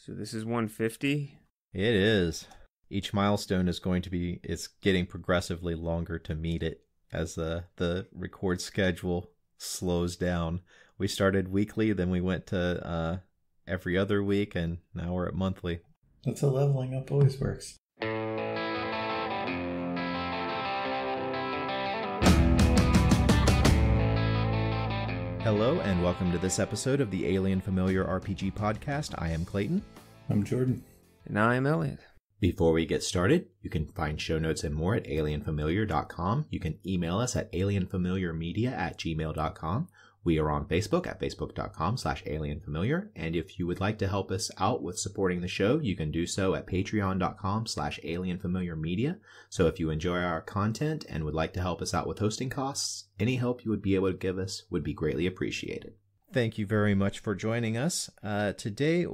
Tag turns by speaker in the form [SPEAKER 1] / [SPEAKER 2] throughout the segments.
[SPEAKER 1] So this is 150?
[SPEAKER 2] It is. Each milestone is it's getting progressively longer to meet it as the record schedule slows down. We started weekly, then we went to every other week, and now we're at monthly.
[SPEAKER 3] That's how leveling up always works.
[SPEAKER 2] Hello, and welcome to this episode of the Alien Familiar RPG podcast. I am Clayton.
[SPEAKER 3] I'm Jordan.
[SPEAKER 1] And I'm Eliot.
[SPEAKER 2] Before we get started, you can find show notes and more at alienfamiliar.com. You can email us at alienfamiliarmedia@gmail.com. We are on Facebook at facebook.com/alienfamiliar. And if you would like to help us out with supporting the show, you can do so at patreon.com/alienfamiliarmedia. So if you enjoy our content and would like to help us out with hosting costs, any help you would be able to give us would be greatly appreciated. Thank you very much for joining us. Today,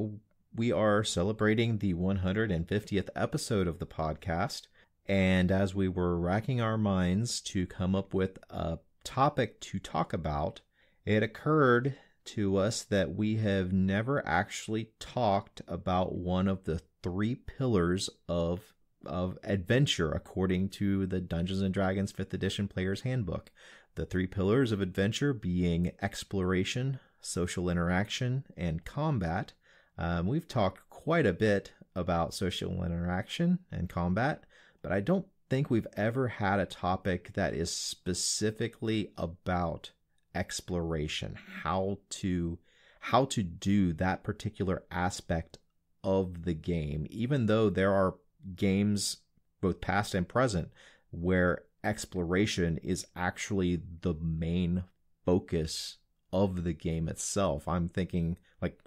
[SPEAKER 2] we are celebrating the 150th episode of the podcast. And as we were racking our minds to come up with a topic to talk about, it occurred to us that we have never actually talked about one of the three pillars of adventure according to the Dungeons & Dragons 5th edition Player's Handbook. The three pillars of adventure being exploration, social interaction, and combat. We've talked quite a bit about social interaction and combat, but I don't think we've ever had a topic that is specifically about exploration, how to do that particular aspect of the game, even though there are games both past and present where exploration is actually the main focus of the game itself. I'm thinking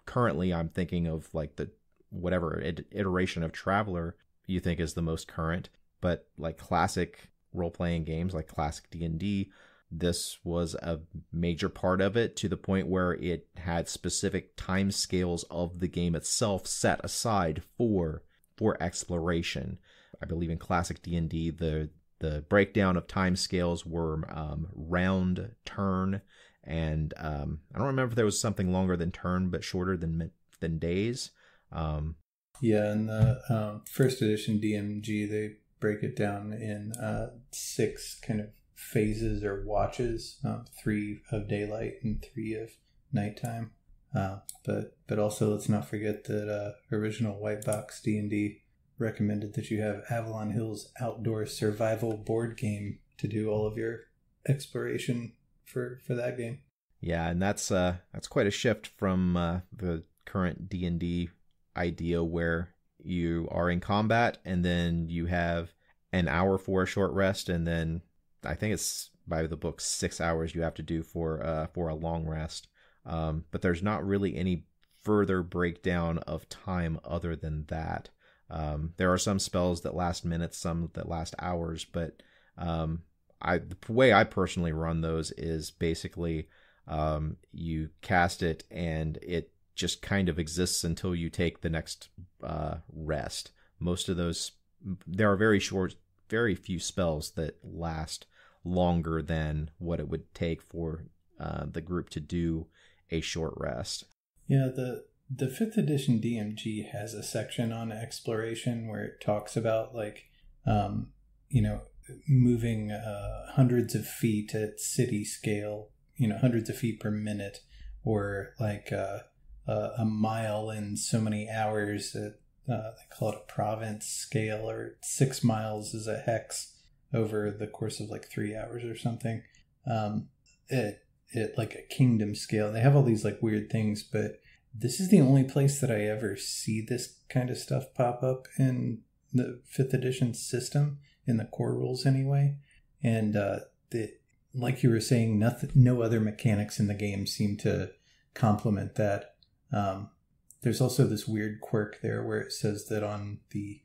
[SPEAKER 2] currently I'm thinking of the whatever iteration of Traveler you think is the most current, but classic role-playing games like classic D&D, this was a major part of it, to the point where it had specific time scales of the game itself set aside for exploration. I believe in classic D&D, the breakdown of time scales were round, turn, and I don't remember if there was something longer than turn but shorter than days.
[SPEAKER 3] Yeah, in the first edition DMG, they break it down in 6 kind of phases or watches, 3 of daylight and 3 of nighttime. But also let's not forget that original white box D&D recommended that you have Avalon Hill's outdoor survival board game to do all of your exploration for that game.
[SPEAKER 2] Yeah, and that's quite a shift from the current D&D idea where you are in combat and then you have an hour for a short rest, and then I think it's by the book 6 hours you have to do for a long rest. But there's not really any further breakdown of time other than that. There are some spells that last minutes, some that last hours, but the way I personally run those is basically you cast it and it just kind of exists until you take the next rest. Most of those, there are very few spells that last longer than what it would take for the group to do a short rest.
[SPEAKER 3] Yeah, the 5th edition DMG has a section on exploration where it talks about moving hundreds of feet at city scale, hundreds of feet per minute, or a mile in so many hours at they call it a province scale, or 6 miles is a hex over the course of 3 hours or something. It like a kingdom scale. They have all these weird things, but this is the only place that I ever see this kind of stuff pop up in the 5th edition system, in the core rules anyway. And like you were saying, no other mechanics in the game seem to complement that. There's also this weird quirk there where it says that on the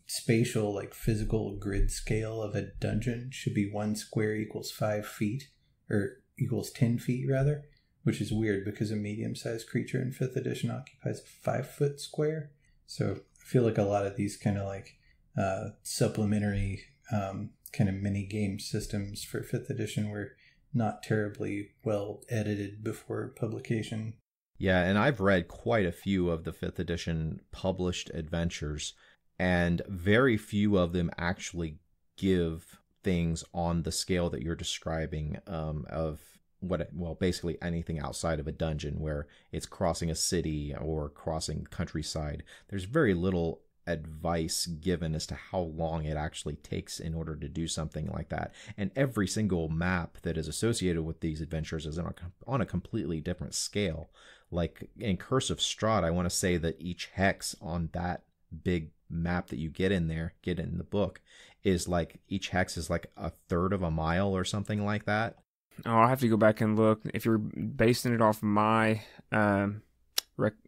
[SPEAKER 3] spatial, physical grid scale of a dungeon should be 1 square equals 5 feet, or equals 10 feet rather, which is weird because a medium-sized creature in 5th edition occupies a 5-foot square. So I feel like a lot of these kind of supplementary kind of mini game systems for 5th edition were not terribly well edited before publication.
[SPEAKER 2] Yeah, and I've read quite a few of the 5th edition published adventures, and very few of them actually give things on the scale that you're describing, of basically anything outside of a dungeon where it's crossing a city or crossing countryside. There's very little advice given as to how long it actually takes in order to do something like that. And every single map that is associated with these adventures is on a completely different scale. Like in Curse of Strahd, I want to say that each hex on that big map that you get in the book, is like, each hex is like a third of a mile or something like that.
[SPEAKER 1] Oh, I'll have to go back and look. If you're basing it off my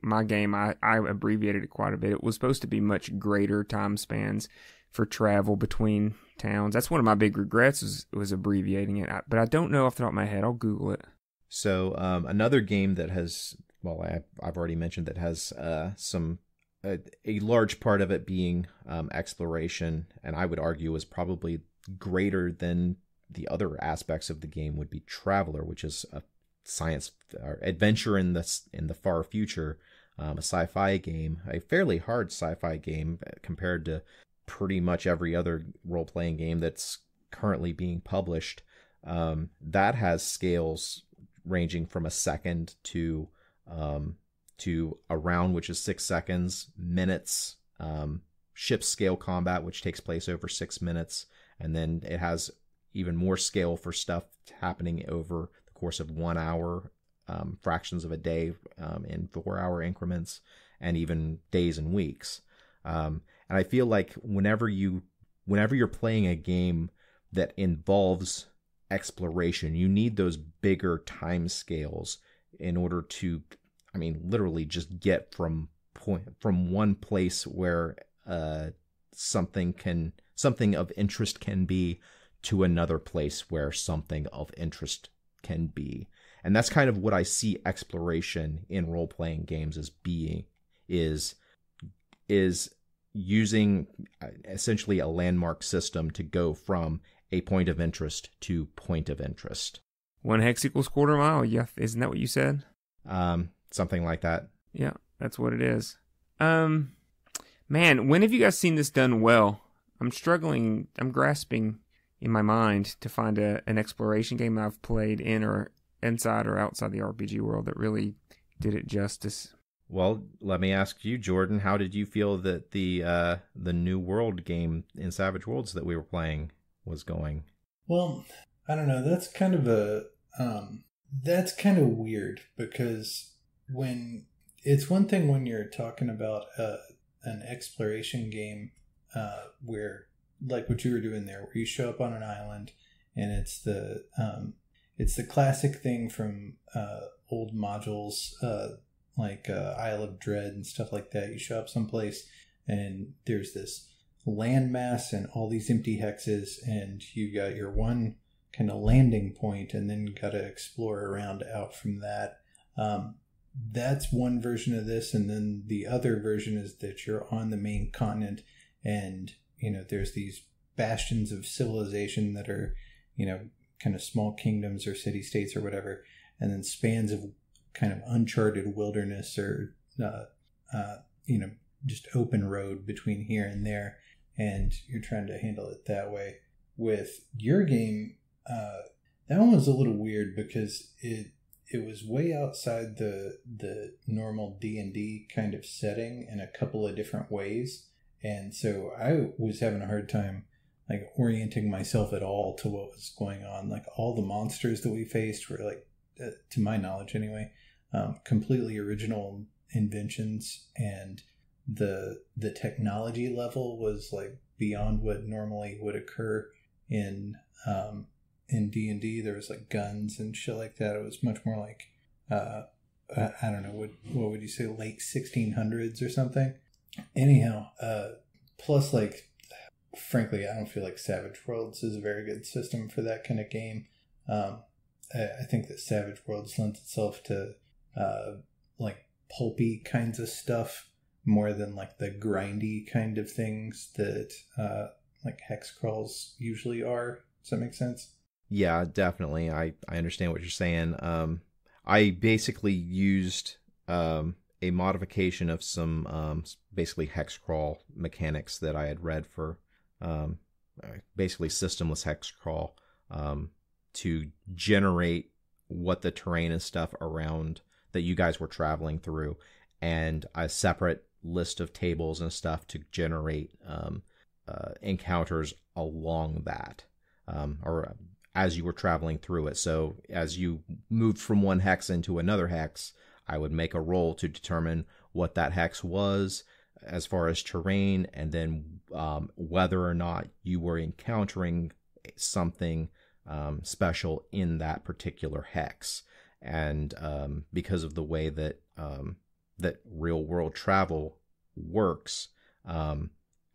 [SPEAKER 1] my game, I abbreviated it quite a bit. It was supposed to be much greater time spans for travel between towns. That's one of my big regrets, was abbreviating it. But I don't know off the top of my head. I'll Google it.
[SPEAKER 2] So another game that has, I've already mentioned, that has a large part of it being exploration, and I would argue is probably greater than the other aspects of the game, would be Traveler, which is a science or adventure in the far future, a sci-fi game, a fairly hard sci-fi game compared to pretty much every other role-playing game that's currently being published. That has scales ranging from a second to a round, which is 6 seconds, minutes, ship scale combat, which takes place over 6 minutes, and then it has even more scale for stuff happening over the course of 1 hour, fractions of a day, in 4-hour increments, and even days and weeks. And I feel like whenever you're playing a game that involves exploration, you need those bigger time scales in order to, literally just get from one place where something of interest can be, to another place where something of interest can be. And that's kind of what I see exploration in role-playing games as being, is using essentially a landmark system to go from a point of interest to point of interest.
[SPEAKER 1] 1 hex equals quarter mile. Yeah, isn't that what you said?
[SPEAKER 2] Something like that.
[SPEAKER 1] Yeah, that's what it is. Man, when have you guys seen this done well? I'm grasping in my mind to find an exploration game I've played in or inside or outside the RPG world that really did it justice.
[SPEAKER 2] Well, let me ask you, Jordan, how did you feel that the New World game in Savage Worlds that we were playing was going?
[SPEAKER 3] Well, I don't know. That's kind of weird, because when it's one thing when you're talking about an exploration game where, like what you were doing there, where you show up on an island and it's the classic thing from old modules, like Isle of Dread and stuff like that. You show up someplace and there's this landmass and all these empty hexes, and you got your one kind of landing point, and then you got to explore around out from that. That's one version of this, and then the other version is that you're on the main continent, and there's these bastions of civilization that are kind of small kingdoms or city-states or whatever, and then spans of kind of uncharted wilderness or just open road between here and there, and you're trying to handle it that way. With your game, that one was a little weird because it was way outside the normal D&D kind of setting in a couple of different ways, and so I was having a hard time orienting myself at all to what was going on. Like, all the monsters that we faced were, to my knowledge anyway, completely original inventions, and the technology level was beyond what normally would occur in D&D. There was guns and shit like that. It was much more I don't know, what would you say, late 1600s or something. Anyhow, plus frankly, I don't feel like Savage Worlds is a very good system for that kind of game. I think that Savage Worlds lends itself to pulpy kinds of stuff more than the grindy kind of things that hex crawls usually are. Does that make sense?
[SPEAKER 2] Yeah, definitely. I understand what you're saying. I basically used a modification of some basically hex crawl mechanics that I had read for basically systemless hex crawl to generate what the terrain and stuff around that you guys were traveling through, and a separate list of tables and stuff to generate encounters along that, or as you were traveling through it. So as you moved from one hex into another hex, I would make a roll to determine what that hex was as far as terrain, and then whether or not you were encountering something special in that particular hex. And because of the way that that real world travel works,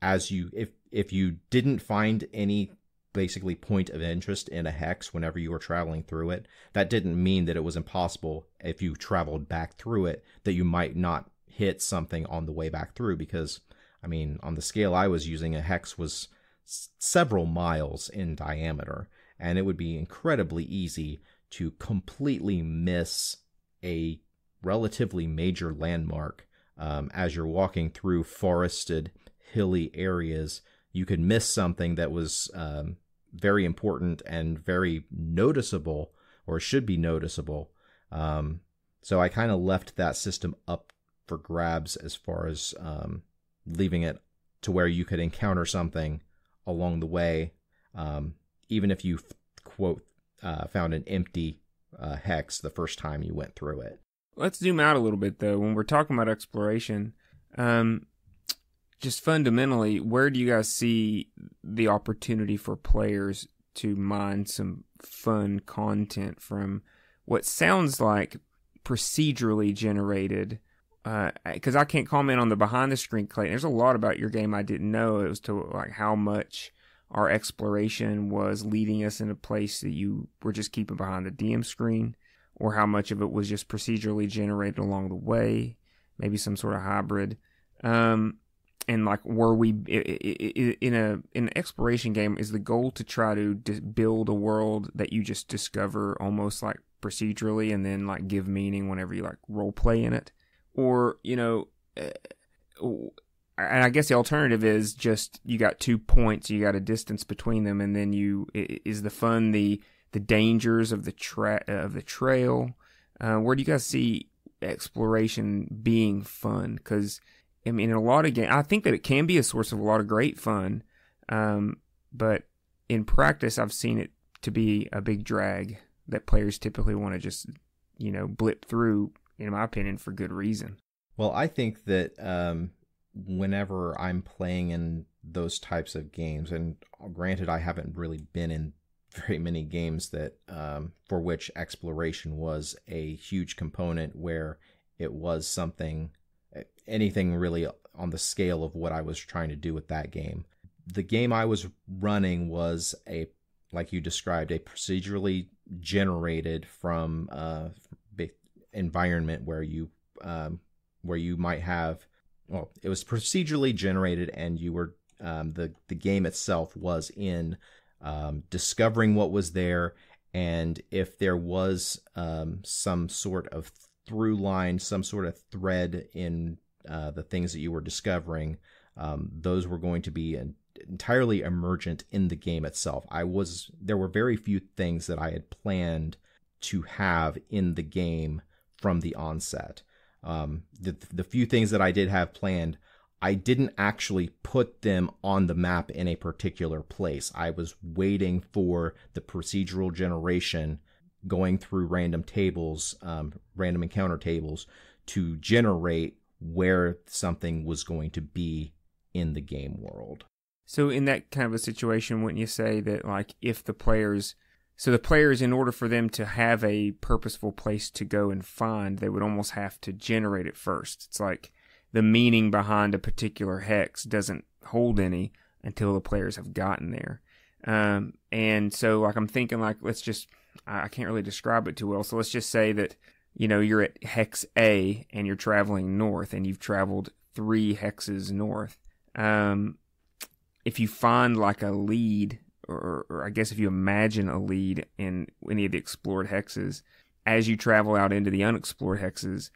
[SPEAKER 2] as you if you didn't find any basically point of interest in a hex whenever you were traveling through it, that didn't mean that it was impossible if you traveled back through it that you might not hit something on the way back through. Because I mean, on the scale I was using, a hex was several miles in diameter, and it would be incredibly easy to completely miss a relatively major landmark. As you're walking through forested, hilly areas, you could miss something that was very important and very noticeable, or should be noticeable. So I kind of left that system up for grabs as far as leaving it to where you could encounter something along the way, even if you, quote, found an empty hex the first time you went through it.
[SPEAKER 1] Let's zoom out a little bit, though. When we're talking about exploration, just fundamentally, where do you guys see the opportunity for players to mine some fun content from what sounds like procedurally generated? Because I can't comment on the behind the screen, Clayton. There's a lot about your game I didn't know. It was to like how much our exploration was leading us in a place that you were just keeping behind the DM screen, or how much of it was just procedurally generated along the way, maybe some sort of hybrid. And like, were we in an exploration game? Is the goal to try to build a world that you just discover almost like procedurally, and then like give meaning whenever you like role play in it? Or, you know, and I guess the alternative is just you got 2 points, you got a distance between them, and then is the fun the dangers of the trail? Where do you guys see exploration being fun? Because I mean, in a lot of games, I think that it can be a source of a lot of great fun, but in practice, I've seen it to be a big drag that players typically want to just, you know, blip through, in my opinion, for good reason.
[SPEAKER 2] Well, I think that whenever I'm playing in those types of games, and granted, I haven't really been in very many games that for which exploration was a huge component, where it was anything really on the scale of what I was trying to do with that game. The game I was running was like you described, a procedurally generated from environment where you might have, well, it was procedurally generated, and you were the game itself was in discovering what was there, and if there was some sort of through line, some sort of thread in the things that you were discovering, those were going to be entirely emergent in the game itself. There were very few things that I had planned to have in the game from the onset. The few things that I did have planned, I didn't actually put them on the map in a particular place. I was waiting for the procedural generation, going through random tables, random encounter tables, to generate where something was going to be in the game world.
[SPEAKER 1] So in that kind of a situation, wouldn't you say that, like, if the players, in order for them to have a purposeful place to go and find, they would almost have to generate it first. It's like the meaning behind a particular hex doesn't hold any until the players have gotten there. And so, like, I'm thinking, like, I can't really describe it too well. So let's just say that, you know, you're at hex A and you're traveling north, and you've traveled 3 hexes north. If you find like a lead, or I guess if you imagine a lead in any of the explored hexes, as you travel out into the unexplored hexes,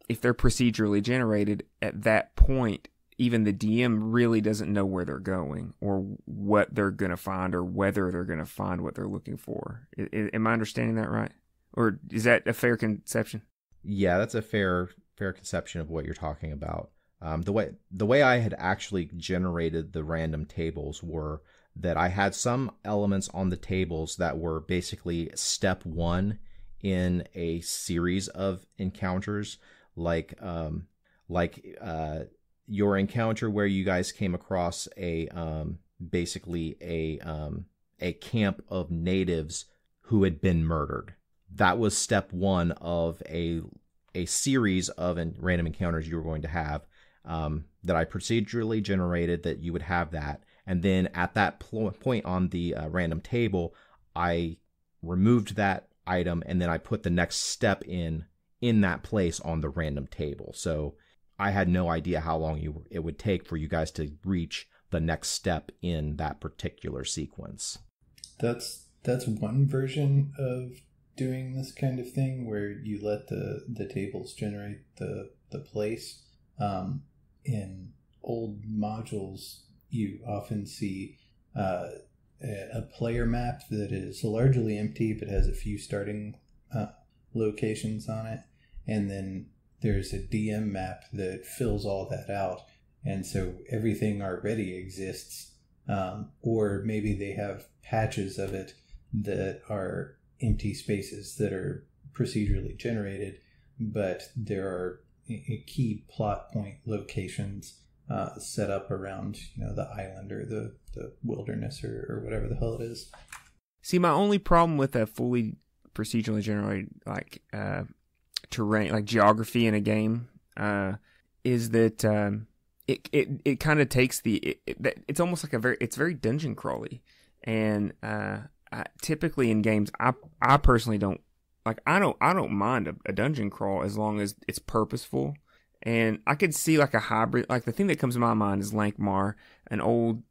[SPEAKER 1] if they're procedurally generated, at that point, even the DM really doesn't know where they're going or what they're going to find or whether they're going to find what they're looking for. Am I understanding that right? Or is that a fair conception?
[SPEAKER 2] Yeah, that's a fair conception of what you're talking about. The way I had actually generated the random tables were that I had some elements on the tables that were basically step one in a series of encounters, like your encounter where you guys came across a camp of natives who had been murdered. That was step one of a series of random encounters you were going to have, that I procedurally generated that you would have that. And then at that point on the random table, I removed that item and then I put the next step in that place on the random table. So I had no idea how long it would take for you guys to reach the next step in that particular sequence.
[SPEAKER 3] That's one version of doing this kind of thing, where you let the tables generate the place. In old modules, you often see a player map that is largely empty but has a few starting locations on it, and then there's a DM map that fills all that out, and so everything already exists, or maybe they have patches of it that are empty spaces that are procedurally generated, but there are key plot point locations set up around, the island or the wilderness or whatever the hell it is.
[SPEAKER 1] See, my only problem with a fully procedurally generated terrain, like geography in a game, is that it kind of takes it's almost like it's very dungeon crawly, and typically in games, I personally don't mind a dungeon crawl as long as it's purposeful. And I could see like a hybrid, like the thing that comes to my mind is Lankmar, an old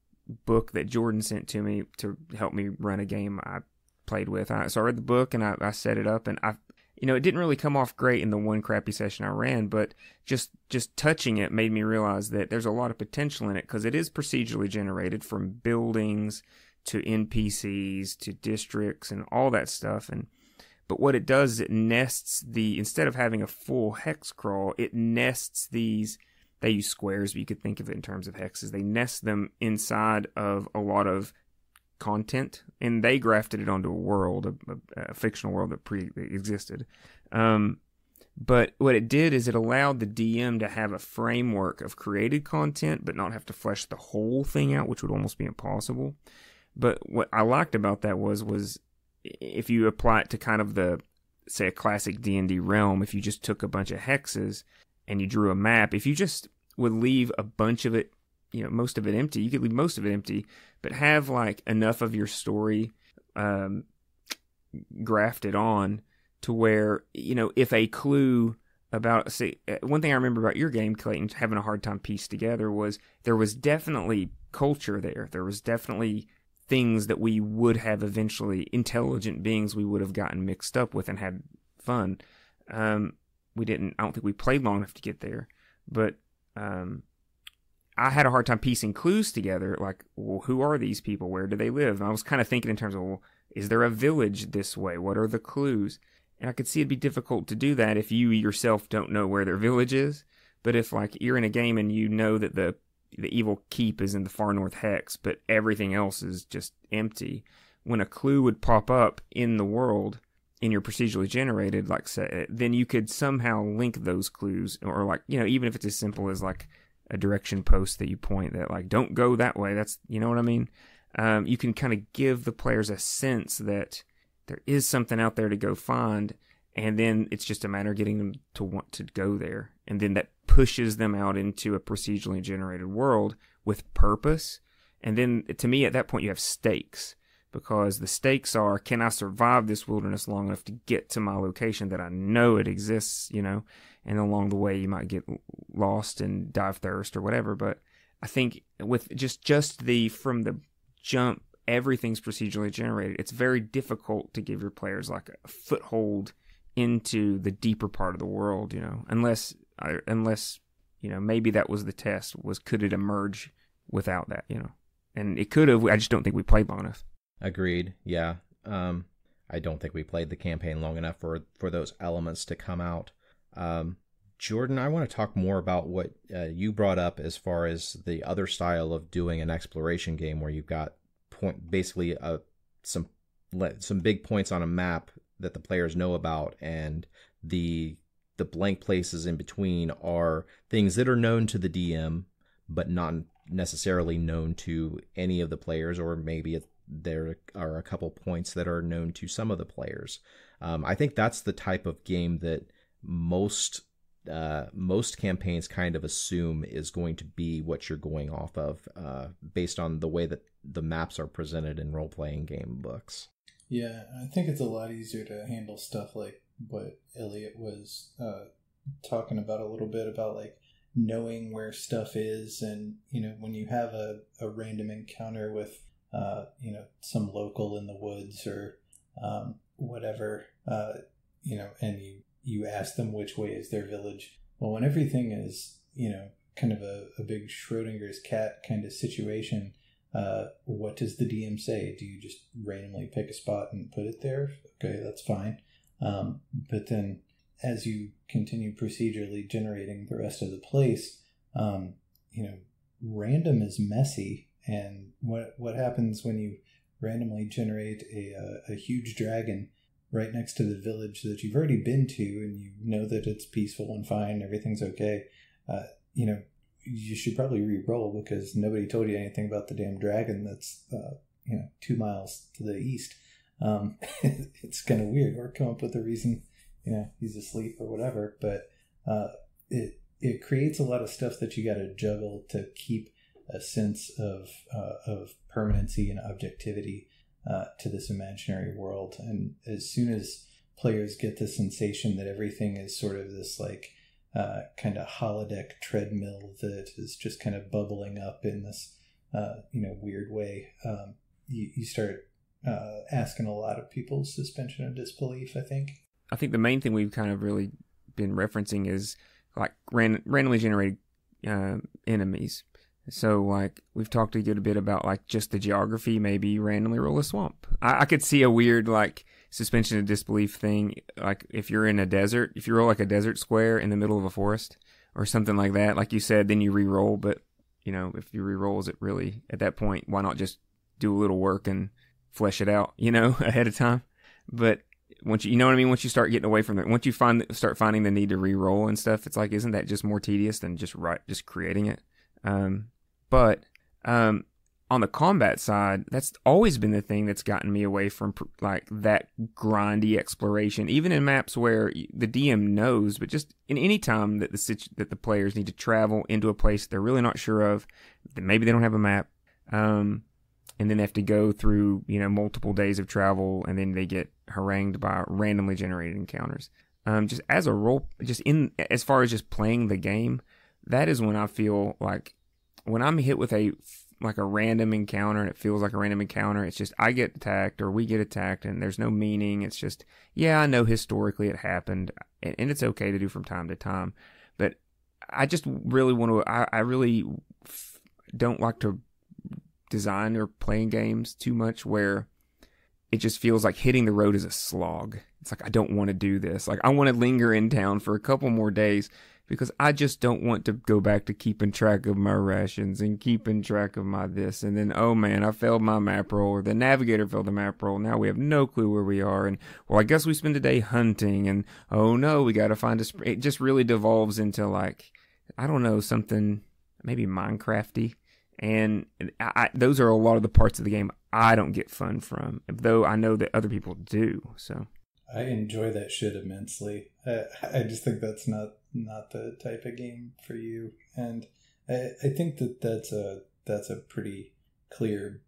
[SPEAKER 1] book that Jordan sent to me to help me run a game I played with. So I read the book and I set it up, and it didn't really come off great in the one crappy session I ran, but just touching it made me realize that there's a lot of potential in it, because it is procedurally generated, from buildings to NPCs to districts and all that stuff. But what it does is it nests instead of having a full hex crawl, it nests these. They use squares, but you could think of it in terms of hexes. They nest them inside of a lot of content, and they grafted it onto a world, a fictional world that pre-existed. But what it did is it allowed the DM to have a framework of created content, but not have to flesh the whole thing out, which would almost be impossible. But what I liked about that was if you apply it to kind of say a classic D&D realm, if you just took a bunch of hexes and you drew a map, if you just would leave a bunch of it, most of it empty, you could leave most of it empty, but have like enough of your story grafted on to where, if a clue about, say, one thing I remember about your game, Clayton, having a hard time piecing together was there was definitely culture there. There was definitely things that we would have eventually, intelligent beings we would have gotten mixed up with and had fun. I don't think we played long enough to get there, but I had a hard time piecing clues together, like, well, who are these people? Where do they live? And I was kind of thinking in terms of, well, is there a village this way? What are the clues? And I could see it'd be difficult to do that if you yourself don't know where their village is. But if, like, you're in a game and you know that the evil keep is in the far north hex, but everything else is just empty, when a clue would pop up in the world in your procedurally generated, like, say, then you could somehow link those clues, or, like, even if it's as simple as like a direction post that you point that, like, don't go that way. That's, you know what I mean? You can kind of give the players a sense that there is something out there to go find, and then it's just a matter of getting them to want to go there. And then that pushes them out into a procedurally generated world with purpose. And then, to me, at that point, you have stakes, because the stakes are, can I survive this wilderness long enough to get to my location that I know it exists, and along the way you might get lost and die of thirst or whatever. But I think with just from the jump, everything's procedurally generated. It's very difficult to give your players like a foothold into the deeper part of the world, unless unless, maybe that was the test, was could it emerge without that, and it could have. I just don't think we played long enough.
[SPEAKER 2] Agreed. Yeah. I don't think we played the campaign long enough for those elements to come out. Jordan, I want to talk more about what you brought up as far as the other style of doing an exploration game where you've got basically some big points on a map that the players know about, and the blank places in between are things that are known to the DM, but not necessarily known to any of the players, or maybe there are a couple points that are known to some of the players. I think that's the type of game that most campaigns kind of assume is going to be what you're going off of, based on the way that the maps are presented in role-playing game books.
[SPEAKER 3] Yeah, I think it's a lot easier to handle stuff like what Eliot was talking about a little bit about, like knowing where stuff is, and when you have a random encounter with some local in the woods or whatever, and you ask them which way is their village. Well, when everything is kind of a big Schrodinger's cat kind of situation, what does the DM say? Do you just randomly pick a spot and put it there? Okay, that's fine. But then as you continue procedurally generating the rest of the place, random is messy. And what happens when you randomly generate a huge dragon right next to the village that you've already been to, and you know that it's peaceful and fine, everything's okay? You should probably re-roll, because nobody told you anything about the damn dragon that's 2 miles to the east. It's kind of weird. Or come up with a reason, he's asleep or whatever. But it creates a lot of stuff that you got to juggle to keep a sense of permanency and objectivity to this imaginary world. And as soon as players get the sensation that everything is sort of this like kind of holodeck treadmill that is just kind of bubbling up in this weird way, you start asking a lot of people's suspension of disbelief, I think.
[SPEAKER 1] I think the main thing we've kind of really been referencing is like randomly generated enemies. So like we've talked a good bit about like just the geography, maybe randomly roll a swamp. I could see a weird like suspension of disbelief thing, like if you're in a desert, if you roll like a desert square in the middle of a forest or something like that, like you said, then you re-roll. But if you re-roll, is it really at that point, why not just do a little work and flesh it out, ahead of time? But once you know what I mean, once you start getting away from it, once you start finding the need to re-roll and stuff, it's like, isn't that just more tedious than just creating it? But on the combat side, that's always been the thing that's gotten me away from like that grindy exploration, even in maps where the DM knows, but just in any time that the players need to travel into a place they're really not sure of, maybe they don't have a map, and then they have to go through multiple days of travel, and then they get harangued by randomly generated encounters. Just as a role, as far as just playing the game, that is when I feel like when I'm hit with a random encounter and it feels like a random encounter, it's just I get attacked or we get attacked and there's no meaning. It's just, yeah, I know historically it happened and it's okay to do from time to time. But I just really I really don't like to design or play games too much where it just feels like hitting the road is a slog. It's like, I don't want to do this. Like, I want to linger in town for a couple more days because I just don't want to go back to keeping track of my rations and keeping track of my this. And then, oh man, I failed my map roll, or the navigator failed the map roll. Now we have no clue where we are. And, well, I guess we spend a day hunting. And, oh no, we got to find it just really devolves into like, I don't know, something maybe Minecrafty. And those are a lot of the parts of the game I don't get fun from, though I know that other people do. So
[SPEAKER 3] I enjoy that shit immensely. I just think that's not the type of game for you, and I think that's a pretty clear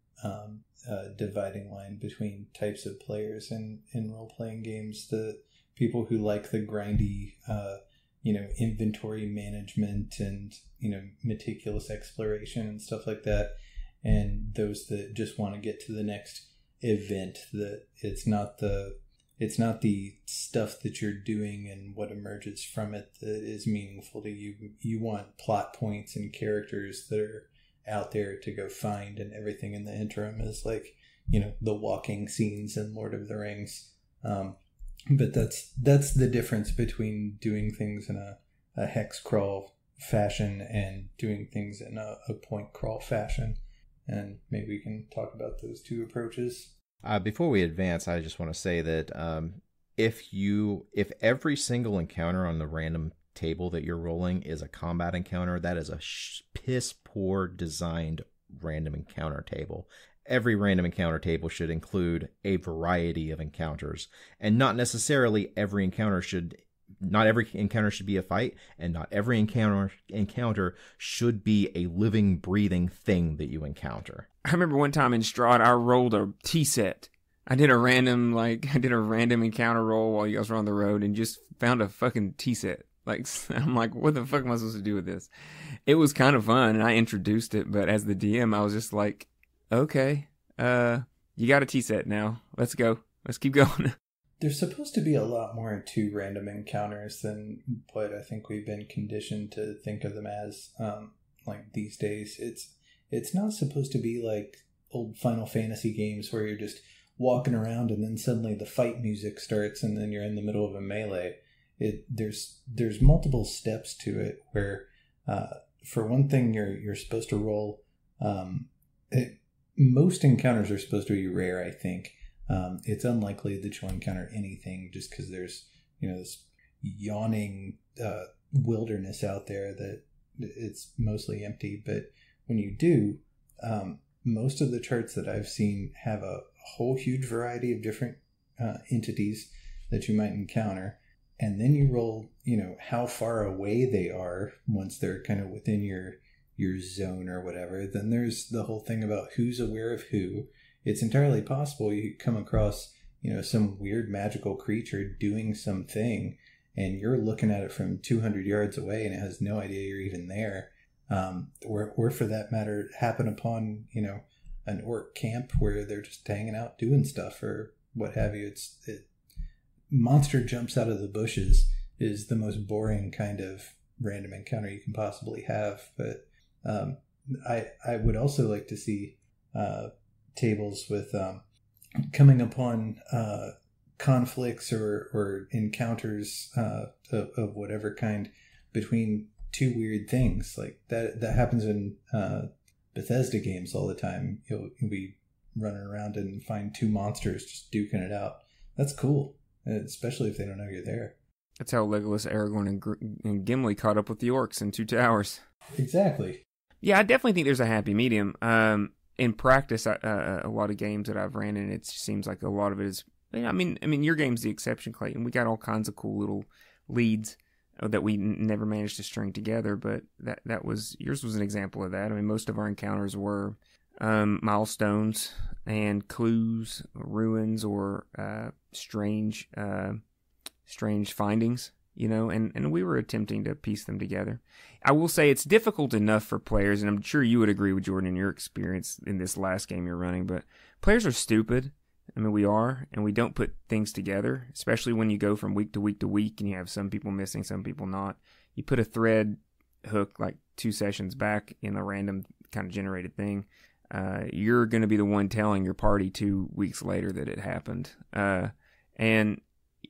[SPEAKER 3] dividing line between types of players in role playing games. The people who like the grindy, inventory management and meticulous exploration and stuff like that, and those that just want to get to the next event. That it's it's not the stuff that you're doing and what emerges from it that is meaningful to you. You want plot points and characters that are out there to go find, and everything in the interim is like, the walking scenes in Lord of the Rings. But that's the difference between doing things in a hex crawl fashion and doing things in a point crawl fashion. And maybe we can talk about those two approaches.
[SPEAKER 2] Before we advance, I just want to say that if every single encounter on the random table that you're rolling is a combat encounter, that is a piss poor designed random encounter table. Every random encounter table should include a variety of encounters, and not necessarily not every encounter should be a fight, and not every encounter should be a living, breathing thing that you encounter.
[SPEAKER 1] I remember one time in Strahd, I rolled a tea set. I did a random encounter roll while you guys were on the road and just found a fucking tea set. Like, I'm like, what the fuck am I supposed to do with this? It was kind of fun, and I introduced it, but as the DM, I was just like, okay, you got a tea set now. Let's go. Let's keep going.
[SPEAKER 3] There's supposed to be a lot more to random encounters than what I think we've been conditioned to think of them as, like these days. It's not supposed to be like old Final Fantasy games where you're just walking around and then suddenly the fight music starts and then you're in the middle of a melee. There's multiple steps to it where, for one thing, you're supposed to roll. Most encounters are supposed to be rare, I think. It's unlikely that you'll encounter anything just because there's, this yawning wilderness out there that it's mostly empty. But when you do, most of the charts that I've seen have a whole huge variety of different entities that you might encounter. And then you roll, how far away they are once they're kind of within your zone or whatever. Then there's the whole thing about who's aware of who. It's entirely possible you come across, some weird magical creature doing something, and you're looking at it from 200 yards away and it has no idea you're even there. Or for that matter, happen upon, an orc camp where they're just hanging out doing stuff or what have you. Monster jumps out of the bushes is the most boring kind of random encounter you can possibly have. But I would also like to see tables with coming upon conflicts or encounters of whatever kind between two weird things. Like that happens in Bethesda games all the time. You'll be running around and find two monsters just duking it out. That's cool, especially if they don't know you're there.
[SPEAKER 1] That's how Legolas, Aragorn, and Gimli caught up with the orcs in Two Towers.
[SPEAKER 3] Exactly.
[SPEAKER 1] Yeah, I definitely think there's a happy medium. In practice, a lot of games that I've ran in, it seems like a lot of it is. I mean, your game's the exception, Clayton. We got all kinds of cool little leads that we never managed to string together, but yours was an example of that. I mean, most of our encounters were milestones and clues, ruins, or strange findings. And we were attempting to piece them together. I will say it's difficult enough for players, and I'm sure you would agree with Jordan in your experience in this last game you're running, but players are stupid. I mean, we are, and we don't put things together, especially when you go from week to week to week and you have some people missing, some people not. You put a thread hook like 2 sessions back in a random kind of generated thing. You're going to be the one telling your party 2 weeks later that it happened. And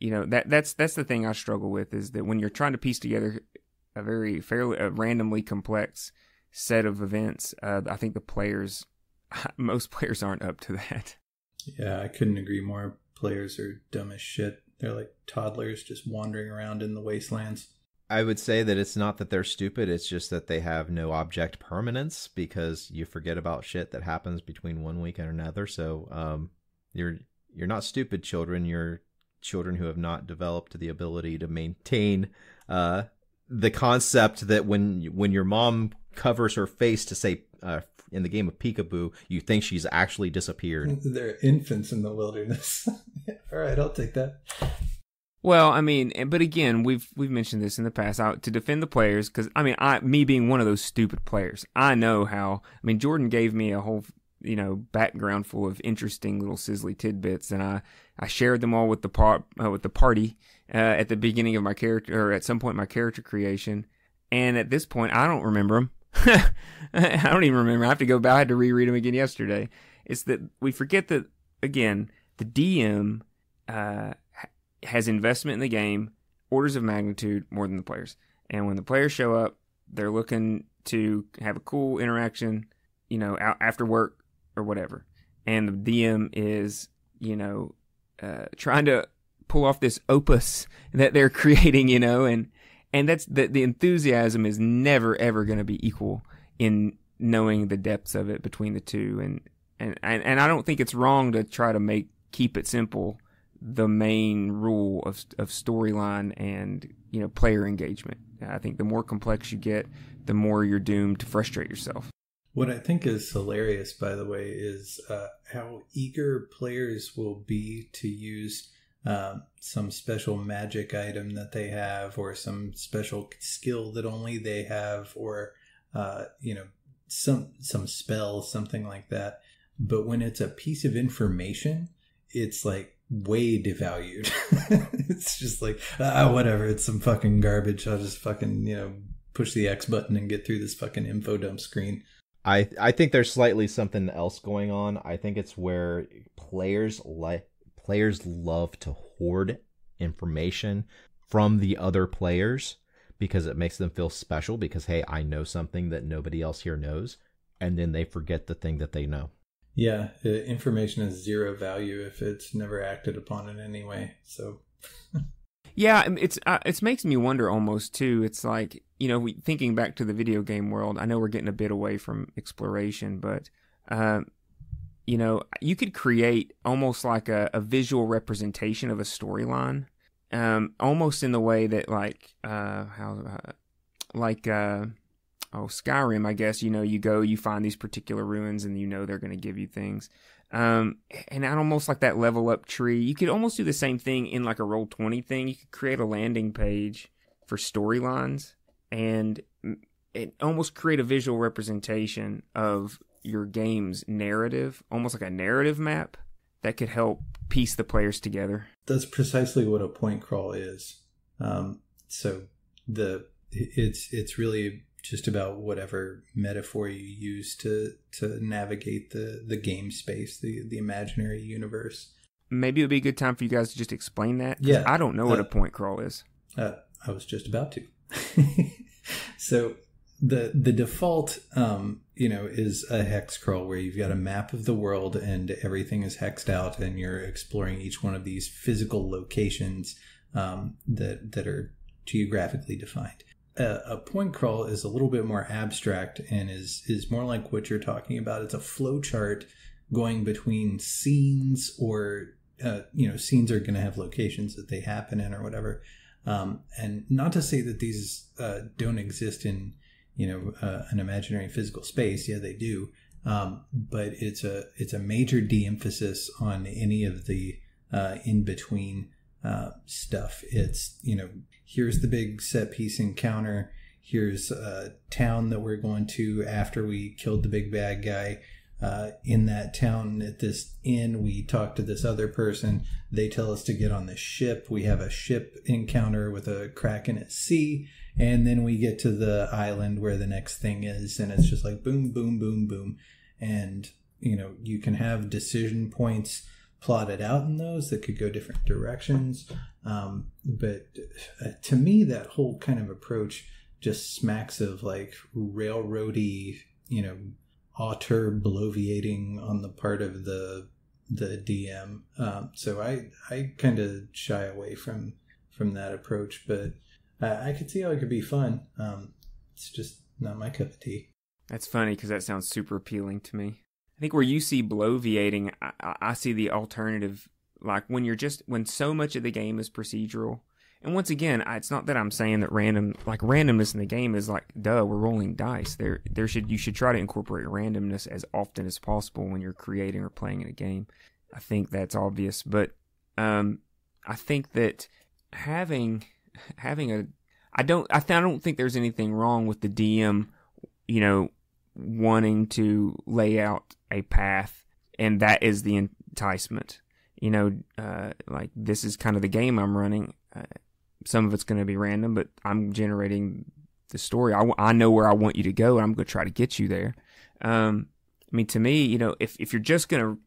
[SPEAKER 1] that's the thing I struggle with, is that when you're trying to piece together a randomly complex set of events, I think most players aren't up to that.
[SPEAKER 3] Yeah, I couldn't agree more. Players are dumb as shit. They're like toddlers just wandering around in the wastelands.
[SPEAKER 2] I would say that it's not that they're stupid, it's just that they have no object permanence, because you forget about shit that happens between 1 week and another. So you're not stupid children, you're children who have not developed the ability to maintain the concept that when your mom covers her face to say in the game of peekaboo, you think she's actually disappeared.
[SPEAKER 3] They're infants in the wilderness. All right, I'll take that.
[SPEAKER 1] Well, I mean, but again, we've mentioned this in the past, to defend the players, because me being one of those stupid players, I know how. I mean, Jordan gave me a whole background full of interesting little sizzly tidbits, and I shared them all with the party at the beginning of my character, or at some point in my character creation. And at this point, I don't remember them. I don't even remember. I have to go back. I had to reread them again yesterday. It's that we forget that, again, the DM has investment in the game, orders of magnitude more than the players. And when the players show up, they're looking to have a cool interaction, after work or whatever. And the DM is, trying to pull off this opus that they're creating, and that's the enthusiasm is never ever going to be equal in knowing the depths of it between the two. And I don't think it's wrong to try to keep it simple, the main rule of storyline and player engagement. I think the more complex you get, the more you're doomed to frustrate yourself.
[SPEAKER 3] What I think is hilarious, by the way, is how eager players will be to use some special magic item that they have, or some special skill that only they have, or some spell, something like that. But when it's a piece of information, it's like way devalued. It's just like, whatever, it's some fucking garbage. I'll just fucking, push the X button and get through this fucking info dump screen.
[SPEAKER 2] I think there's slightly something else going on. I think it's where players love to hoard information from the other players because it makes them feel special, because, hey, I know something that nobody else here knows, and then they forget the thing that they know.
[SPEAKER 3] Yeah, information has zero value if it's never acted upon in any way. So,
[SPEAKER 1] yeah, it makes me wonder almost too. It's like, thinking back to the video game world. I know we're getting a bit away from exploration, but you could create almost like a visual representation of a storyline, almost in the way that Skyrim, I guess, you go, you find these particular ruins and they're going to give you things. And almost like that level up tree. You could almost do the same thing in like a Roll20 thing. You could create a landing page for storylines and almost create a visual representation of your game's narrative, almost like a narrative map that could help piece the players together.
[SPEAKER 3] That's precisely what a point crawl is. It's really just about whatever metaphor you use to navigate the game space, the imaginary universe. Maybe
[SPEAKER 1] it would be a good time for you guys to just explain that.
[SPEAKER 3] Yeah.
[SPEAKER 1] I don't know what a point crawl is.
[SPEAKER 3] I was just about to. So the default, is a hex crawl where you've got a map of the world and everything is hexed out and you're exploring each one of these physical locations that are geographically defined. A point crawl is a little bit more abstract and is more like what you're talking about. It's a flow chart going between scenes, or scenes are going to have locations that they happen in or whatever. And not to say that these don't exist in an imaginary physical space. Yeah, they do. But it's a major de-emphasis on any of the in between stuff. It's here's the big set piece encounter. Here's a town that we're going to after we killed the big bad guy. In that town, at this inn, we talk to this other person. They tell us to get on the ship. We have a ship encounter with a kraken at sea. And then we get to the island where the next thing is. And it's just like boom, boom, boom, boom. And, you can have decision points plotted out in those that could go different directions. But to me, that whole kind of approach just smacks of like railroady, auteur bloviating on the part of the DM. So I kind of shy away from that approach, but I could see how it could be fun. It's just not my cup of tea.
[SPEAKER 1] That's funny because that sounds super appealing to me. I think where you see bloviating, I see the alternative, like when so much of the game is procedural. And once again, it's not that I'm saying that randomness in the game is like, we're rolling dice. You should try to incorporate randomness as often as possible when you're creating or playing in a game. I think that's obvious, but I think that I don't think there's anything wrong with the DM, wanting to lay out a path, and that is the enticement. Like this is kind of the game I'm running. Some of it's going to be random, but I'm generating the story. I know where I want you to go, and I'm going to try to get you there. To me, if you're just going to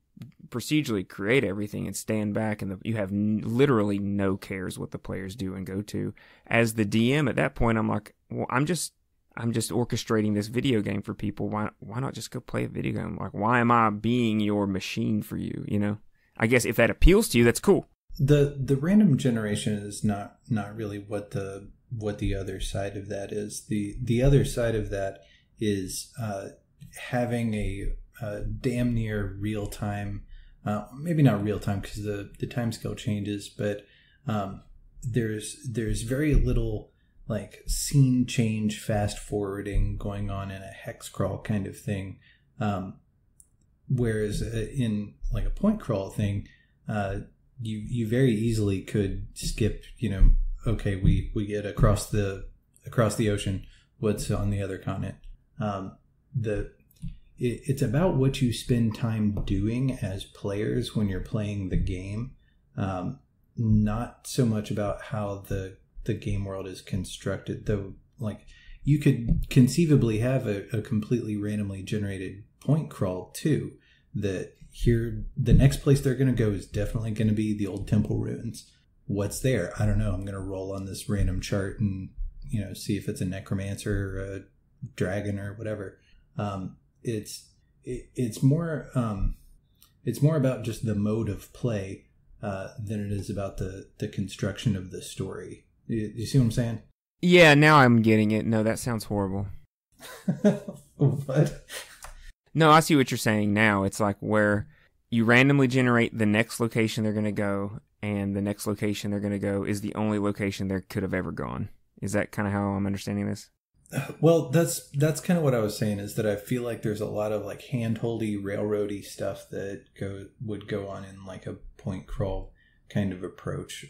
[SPEAKER 1] procedurally create everything and stand back and you have literally no cares what the players do and go to, as the DM at that point, I'm like, well, I'm just orchestrating this video game for people. Why not just go play a video game? Like, why am I being your machine for you? I guess if that appeals to you, that's cool.
[SPEAKER 3] The random generation is not really what the other side of that is. The other side of that is having a damn near real time, maybe not real time because the time scale changes, but there's very little like scene change fast forwarding going on in a hex crawl kind of thing, whereas in like a point crawl thing, you very easily could skip, okay, we get across the ocean, what's on the other continent. It's about what you spend time doing as players when you're playing the game, not so much about how the game world is constructed. Though, like, you could conceivably have a completely randomly generated point crawl too. That here, the next place they're going to go is definitely going to be the old temple ruins. What's there? I don't know. I'm going to roll on this random chart and see if it's a necromancer or a dragon or whatever. It's more about just the mode of play than it is about the construction of the story. You see what I'm saying?
[SPEAKER 1] Yeah, now I'm getting it. No, that sounds horrible.
[SPEAKER 3] What?
[SPEAKER 1] No, I see what you're saying now. It's like where you randomly generate the next location they're going to go, and the next location they're going to go is the only location they could have ever gone. Is that kind of how I'm understanding this?
[SPEAKER 3] Well, that's kind of what I was saying, is that I feel like there's a lot of like hand-holdy, railroady stuff that would go on in like a point crawl kind of approach.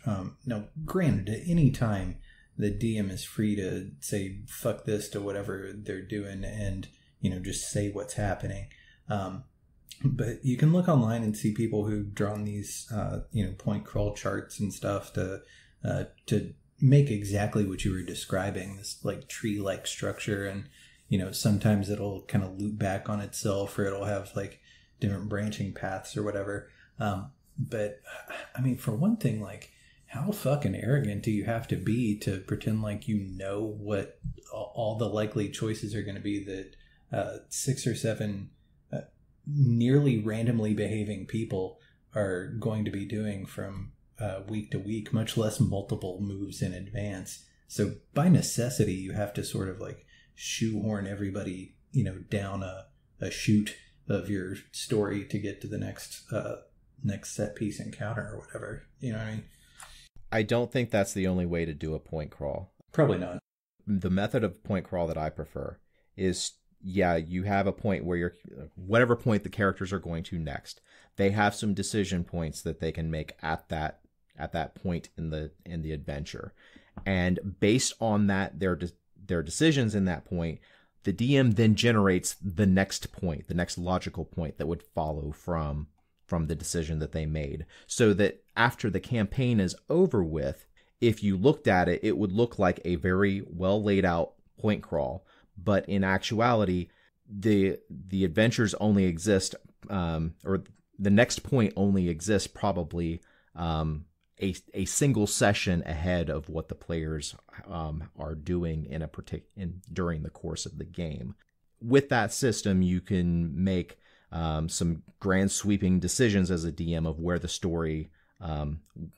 [SPEAKER 3] Now, granted, at any time, the DM is free to say fuck this to whatever they're doing and just say what's happening. But you can look online and see people who've drawn these point crawl charts and stuff to make exactly what you were describing, this like tree-like structure. And sometimes it'll kind of loop back on itself, or it'll have like different branching paths or whatever. But I mean, for one thing, like, how fucking arrogant do you have to be to pretend like what all the likely choices are going to be that 6 or 7 nearly randomly behaving people are going to be doing from week to week, much less multiple moves in advance. So by necessity, you have to sort of like shoehorn everybody, down a chute of your story to get to the next set piece encounter or whatever. You know what I mean?
[SPEAKER 2] I don't think that's the only way to do a point crawl.
[SPEAKER 3] Probably not.
[SPEAKER 2] The method of point crawl that I prefer is, you have a point where whatever point the characters are going to next, they have some decision points that they can make at that point in the adventure, and based on that, their decisions in that point, the DM then generates the next point, the next logical point that would follow from the decision that they made, so that after the campaign is over with, if you looked at it, it would look like a very well laid out point crawl. But in actuality, the adventures only exist, or the next point only exists probably a single session ahead of what the players are doing during the course of the game. With that system, you can make some grand sweeping decisions as a DM of where the story,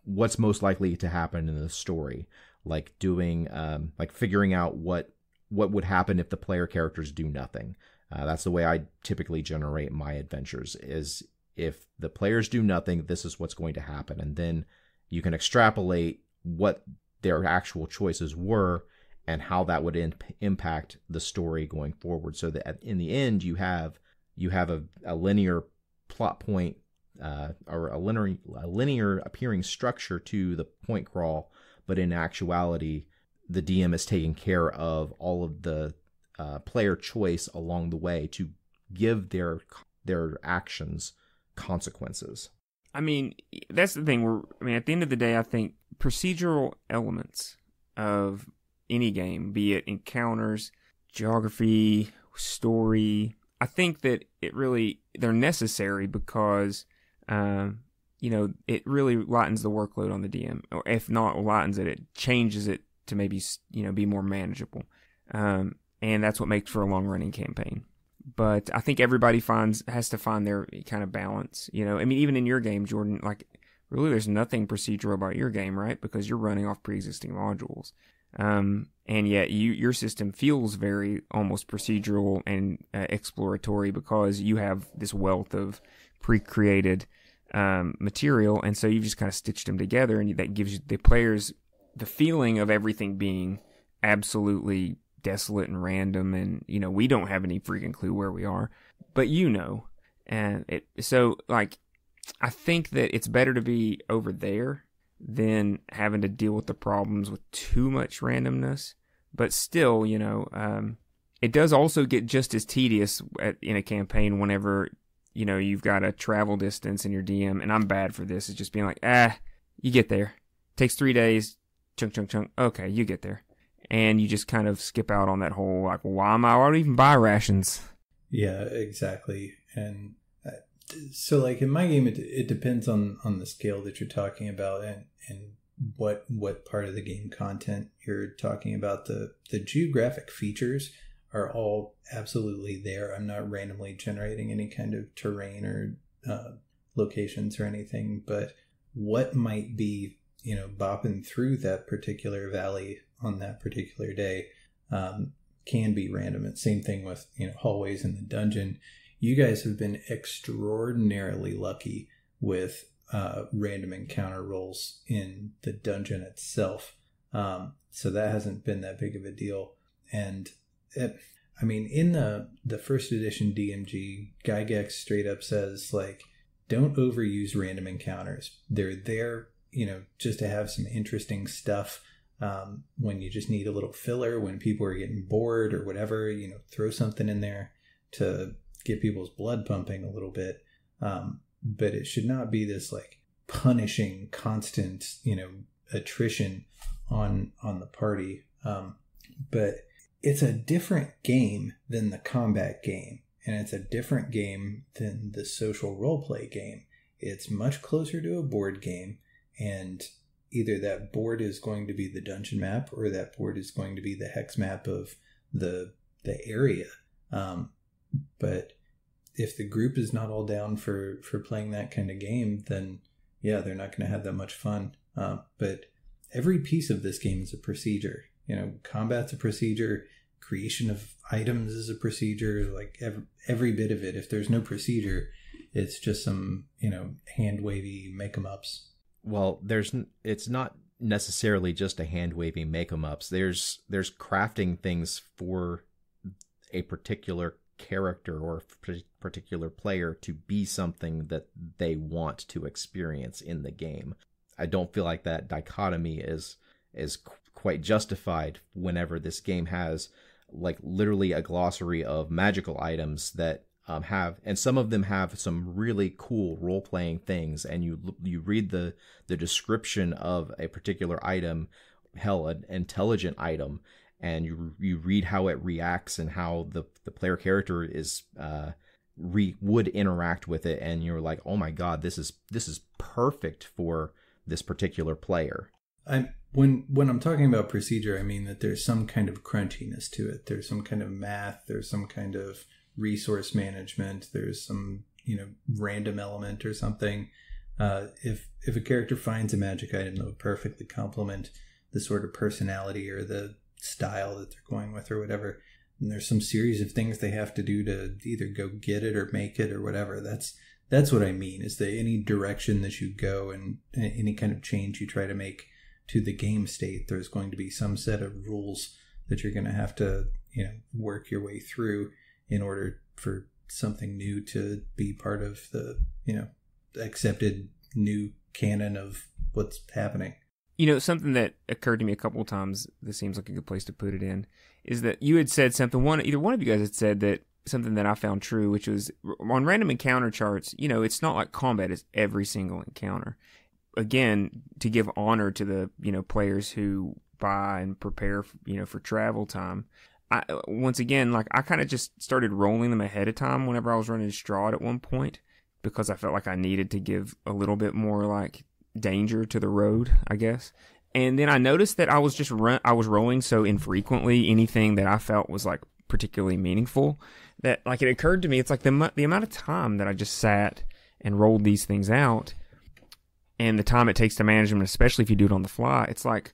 [SPEAKER 2] what's most likely to happen in the story, like figuring out what would happen if the player characters do nothing. That's the way I typically generate my adventures, is if the players do nothing, this is what's going to happen. And then you can extrapolate what their actual choices were and how that would impact the story going forward, so that in the end you have a linear plot point, or a linear appearing structure to the point crawl, but in actuality, the DM is taking care of all of the player choice along the way to give their actions consequences.
[SPEAKER 1] I mean, that's the thing. At the end of the day, I think procedural elements of any game, be it encounters, geography, story, I think that they're necessary because, it really lightens the workload on the DM. Or if not lightens it, it changes it to maybe, be more manageable. And that's what makes for a long-running campaign. But I think everybody has to find their kind of balance. Even in your game, Jordan, like, really there's nothing procedural about your game, right? Because you're running off pre-existing modules. And yet your system feels very almost procedural and exploratory because you have this wealth of pre-created material, and so you've just kind of stitched them together, and that gives the players the feeling of everything being absolutely desolate and random, and we don't have any freaking clue where we are, but and I think that it's better to be over there than having to deal with the problems with too much randomness. But still, it does also get just as tedious in a campaign whenever you've got a travel distance in your DM, and I'm bad for this. It's just being like, you get there, takes 3 days, chunk, okay, you get there. And you just kind of skip out on that whole, like, well, why do I even buy rations?
[SPEAKER 3] Yeah, exactly. And so, like, in my game, it depends on the scale that you're talking about and what part of the game content you're talking about. The geographic features are all absolutely there. I'm not randomly generating any kind of terrain or locations or anything, but what might be, bopping through that particular valley on that particular day can be random. And same thing with hallways in the dungeon. You guys have been extraordinarily lucky with random encounter rolls in the dungeon itself, so that hasn't been that big of a deal. And in the first edition DMG, Gygax straight up says, like, don't overuse random encounters. They're there just to have some interesting stuff. When you just need a little filler, when people are getting bored or whatever, throw something in there to get people's blood pumping a little bit. But it should not be this, like, punishing constant, attrition on the party. But it's a different game than the combat game, and it's a different game than the social roleplay game. It's much closer to a board game, and either that board is going to be the dungeon map or that board is going to be the hex map of the area. But if the group is not all down for playing that kind of game, then yeah, they're not going to have that much fun. But every piece of this game is a procedure. Combat's a procedure. Creation of items is a procedure. Like every bit of it. If there's no procedure, it's just some hand wavy make 'em ups.
[SPEAKER 2] Well, it's not necessarily just a hand wavy make 'em ups. There's crafting things for a particular character or particular player to be something that they want to experience in the game. I don't feel like that dichotomy is quite justified whenever this game has, like, literally a glossary of magical items that and some of them have some really cool role-playing things, and you read the description of a particular item, an intelligent item, and you read how it reacts and how the player character is would interact with it, and you're like, oh my god, this is perfect for this particular player.
[SPEAKER 3] When I'm talking about procedure, I mean that there's some kind of crunchiness to it. There's some kind of math. There's some kind of resource management. There's some random element or something. If a character finds a magic item that would perfectly complement the sort of personality or the style that they're going with or whatever, and there's some series of things they have to do to either go get it or make it or whatever, that's what I mean, is that any direction that you go and any kind of change you try to make to the game state, there's going to be some set of rules that you're going to have to work your way through in order for something new to be part of the accepted new canon of what's happening.
[SPEAKER 1] Something that occurred to me a couple of times, this seems like a good place to put it in, is that you had said something, either one of you guys had said that something that I found true, which was on random encounter charts, it's not like combat is every single encounter. Again, to give honor to the, players who buy and prepare, for travel time. Once again, like I kind of just started rolling them ahead of time whenever I was running Strahd at one point, because I felt like I needed to give a little bit more like danger to the road, I guess. And then I noticed that I was rolling so infrequently anything that I felt was like particularly meaningful, that like it occurred to me, it's like the amount of time that I just sat and rolled these things out, and the time it takes to manage them, especially if you do it on the fly. It's like,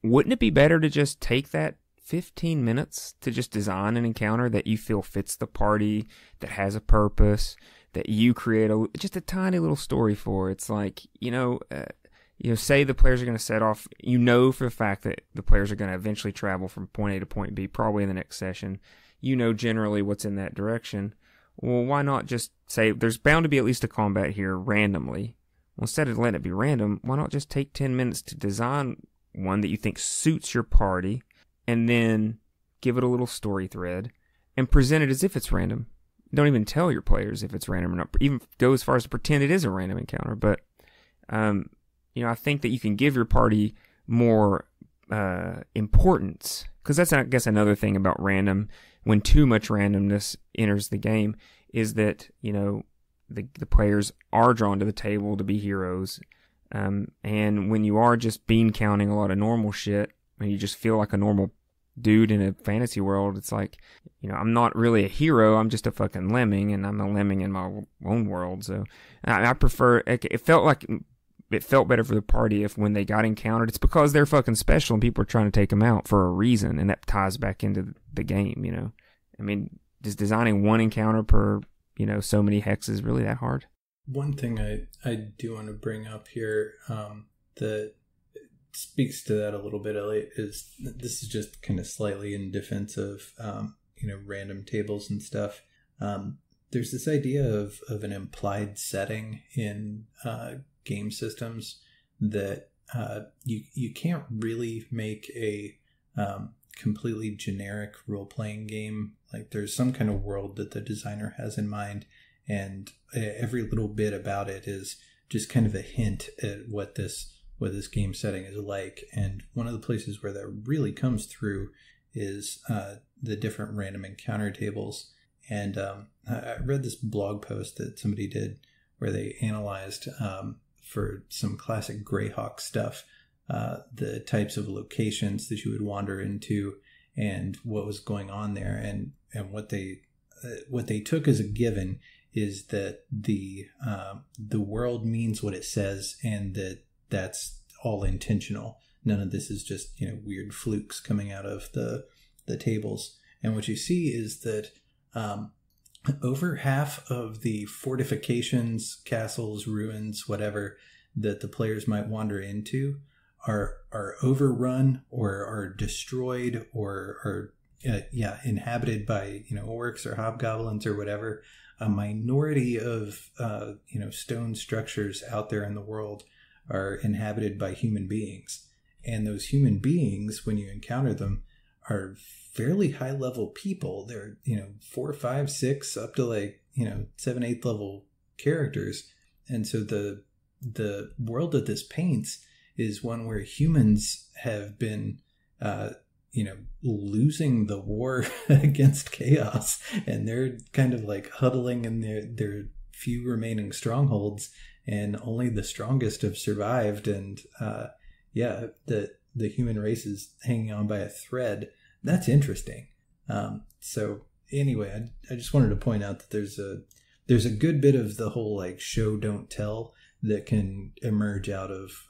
[SPEAKER 1] wouldn't it be better to just take that 15 minutes to just design an encounter that you feel fits the party, that has a purpose, that you create just a tiny little story for? It's like, say the players are going to set off, for the fact that the players are going to eventually travel from point A to point B, probably in the next session. Generally what's in that direction. Well, why not just say there's bound to be at least a combat here randomly? Well, instead of letting it be random, why not just take 10 minutes to design one that you think suits your party, and then give it a little story thread and present it as if it's random. Don't even tell your players if it's random or not. Even go as far as to pretend it is a random encounter. But, I think that you can give your party more importance, because that's, I guess, another thing about random. When too much randomness enters the game, is that, the players are drawn to the table to be heroes. And when you are just bean counting a lot of normal shit, and you just feel like a normal dude in a fantasy world, it's like, I'm not really a hero, I'm just a fucking lemming, and I'm a lemming in my own world. So I prefer, it felt better for the party if when they got encountered, it's because they're fucking special and people are trying to take them out for a reason, and that ties back into the game, I mean, just designing one encounter per, so many hexes really that hard?
[SPEAKER 3] One thing I do want to bring up here that speaks to that a little bit, Eliot, is this is just kind of slightly in defense of random tables and stuff. There's this idea of an implied setting in game systems that you can't really make a completely generic role-playing game. Like, there's some kind of world that the designer has in mind, and every little bit about it is just kind of a hint at what this game setting is like. And one of the places where that really comes through is the different random encounter tables. And I read this blog post that somebody did where they analyzed for some classic Greyhawk stuff the types of locations that you would wander into and what was going on there. And what they took as a given is that the world means what it says, and that's all intentional. None of this is just weird flukes coming out of the tables. And what you see is that over half of the fortifications, castles, ruins, whatever that the players might wander into are overrun or are destroyed or are inhabited by orcs or hobgoblins or whatever. A minority of stone structures out there in the world are inhabited by human beings, and those human beings, when you encounter them, are fairly high level people. They're 4, 5, 6 up to 7, 8 level characters. And so the world that this paints is one where humans have been losing the war against chaos, and they're kind of like huddling in their few remaining strongholds, and only the strongest have survived. And the human race is hanging on by a thread. That's interesting. So anyway, I just wanted to point out that there's a good bit of the whole show don't tell that can emerge out of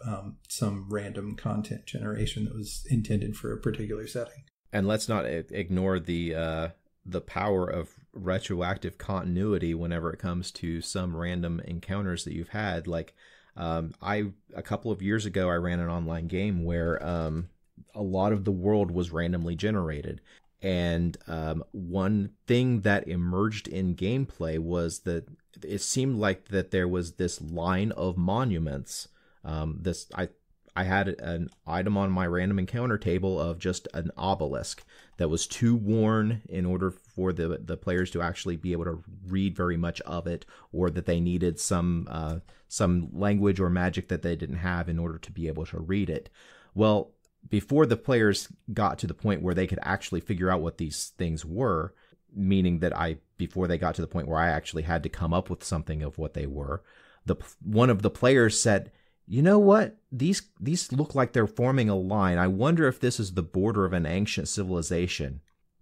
[SPEAKER 3] some random content generation that was intended for a particular setting.
[SPEAKER 2] And let's not ignore the power of retroactive continuity whenever it comes to some random encounters that you've had. A couple of years ago, I ran an online game where a lot of the world was randomly generated. And one thing that emerged in gameplay was that it seemed like that there was this line of monuments. I I had an item on my random encounter table of just an obelisk that was too worn in order for the players to actually be able to read very much of it, or that they needed some language or magic that they didn't have in order to be able to read it. Well, before the players got to the point where they could actually figure out what these things were, meaning that before they got to the point where I actually had to come up with something of what they were, one of the players said, "You know what? These look like they're forming a line. I wonder if this is the border of an ancient civilization."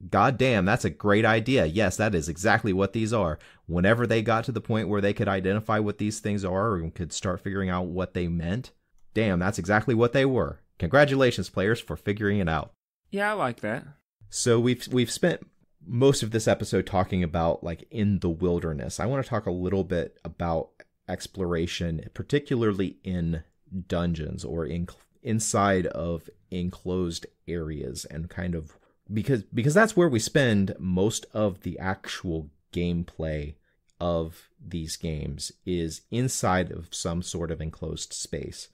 [SPEAKER 2] God damn, that's a great idea. Yes, that is exactly what these are. Whenever they got to the point where they could identify what these things are and could start figuring out what they meant, damn, that's exactly what they were. Congratulations, players, for figuring it out.
[SPEAKER 1] Yeah, I like that.
[SPEAKER 2] So we've spent most of this episode talking about like in the wilderness. I want to talk a little bit about exploration, particularly in dungeons or inside of enclosed areas, and kind of because that's where we spend most of the actual gameplay of these games, is inside of some sort of enclosed space.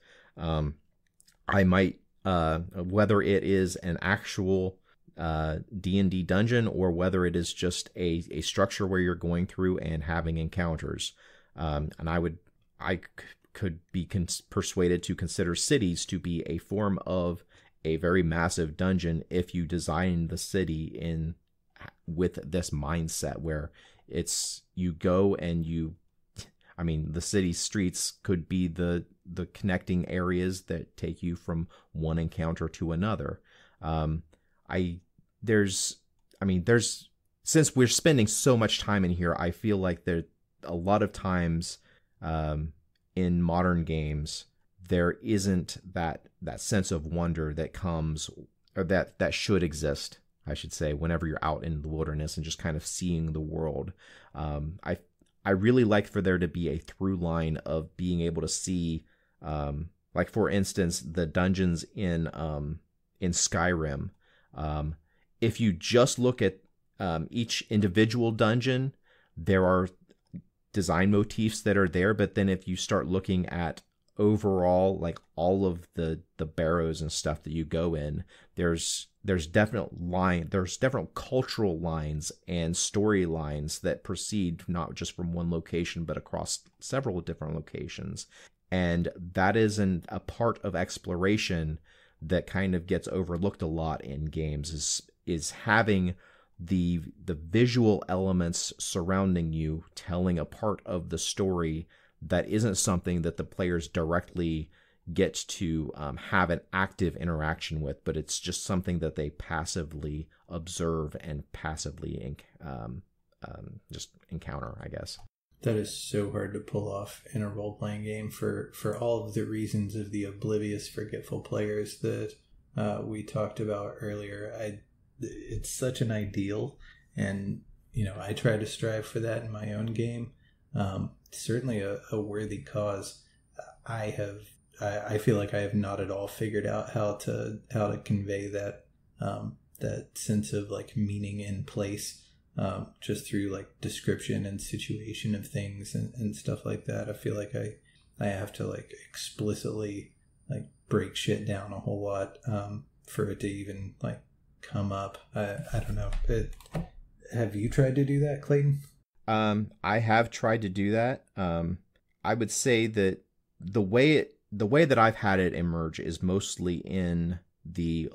[SPEAKER 2] I might, whether it is an actual D&D dungeon, or whether it is just a structure where you're going through and having encounters. And I could be persuaded to consider cities to be a form of a very massive dungeon if you design the city with this mindset where it's you go and the city streets could be the connecting areas that take you from one encounter to another. Since we're spending so much time in here, I feel like there a lot of times in modern games there isn't that sense of wonder that comes, or that should exist, I should say, whenever you're out in the wilderness and just kind of seeing the world. I really like for there to be a through line of being able to see, like for instance, the dungeons in Skyrim. If you just look at each individual dungeon, there are design motifs that are there, but then if you start looking at overall, like all of the barrows and stuff that you go in, there's definite cultural lines and storylines that proceed not just from one location but across several different locations, and that is a part of exploration that kind of gets overlooked a lot in games, is having the visual elements surrounding you telling a part of the story that isn't something that the players directly get to have an active interaction with, but it's just something that they passively observe and passively just encounter, I guess.
[SPEAKER 3] That is so hard to pull off in a role-playing game for all of the reasons of the oblivious, forgetful players that we talked about earlier. It's such an ideal, and I try to strive for that in my own game. Certainly a worthy cause. I feel like I have not at all figured out how to convey that sense of like meaning in place, just through like description and situation of things and stuff like that. I feel like I have to like explicitly like break shit down a whole lot for it to even like come up. I don't know. Have you tried to do that, Clayton?
[SPEAKER 2] I have tried to do that. I would say that the way that I've had it emerge is mostly in the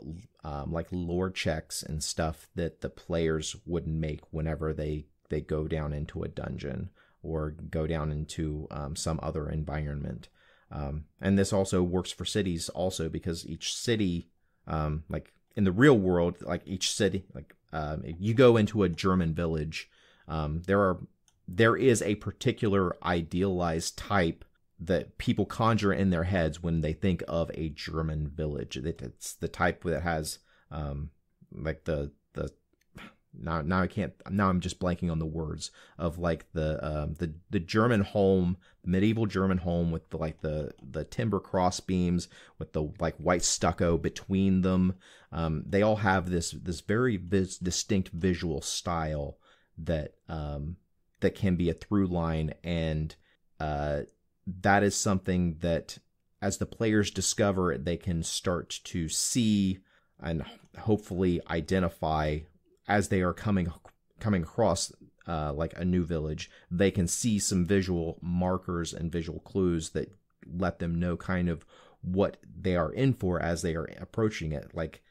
[SPEAKER 2] like lore checks and stuff that the players would make whenever they go down into a dungeon or go down into some other environment. And this also works for cities also, because each city, like in the real world, like each city, like if you go into a German village, there is a particular idealized type that people conjure in their heads when they think of a German village. It's the type that has like now I'm just blanking on the words of like the German home, medieval German home with the timber cross beams with the like white stucco between them. They all have this very distinct visual style that can be a through line, and that is something that as the players discover it, they can start to see and hopefully identify as they are coming across like a new village. They can see some visual markers and visual clues that let them know kind of what they are in for as they are approaching it. Like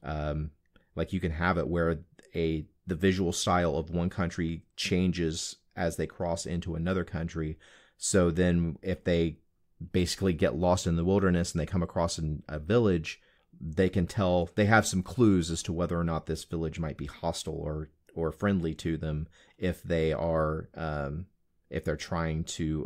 [SPEAKER 2] you can have it where the visual style of one country changes as they cross into another country. So then if they basically get lost in the wilderness and they come across a village, they can tell, they have some clues as to whether or not this village might be hostile or friendly to them if they are if they're trying to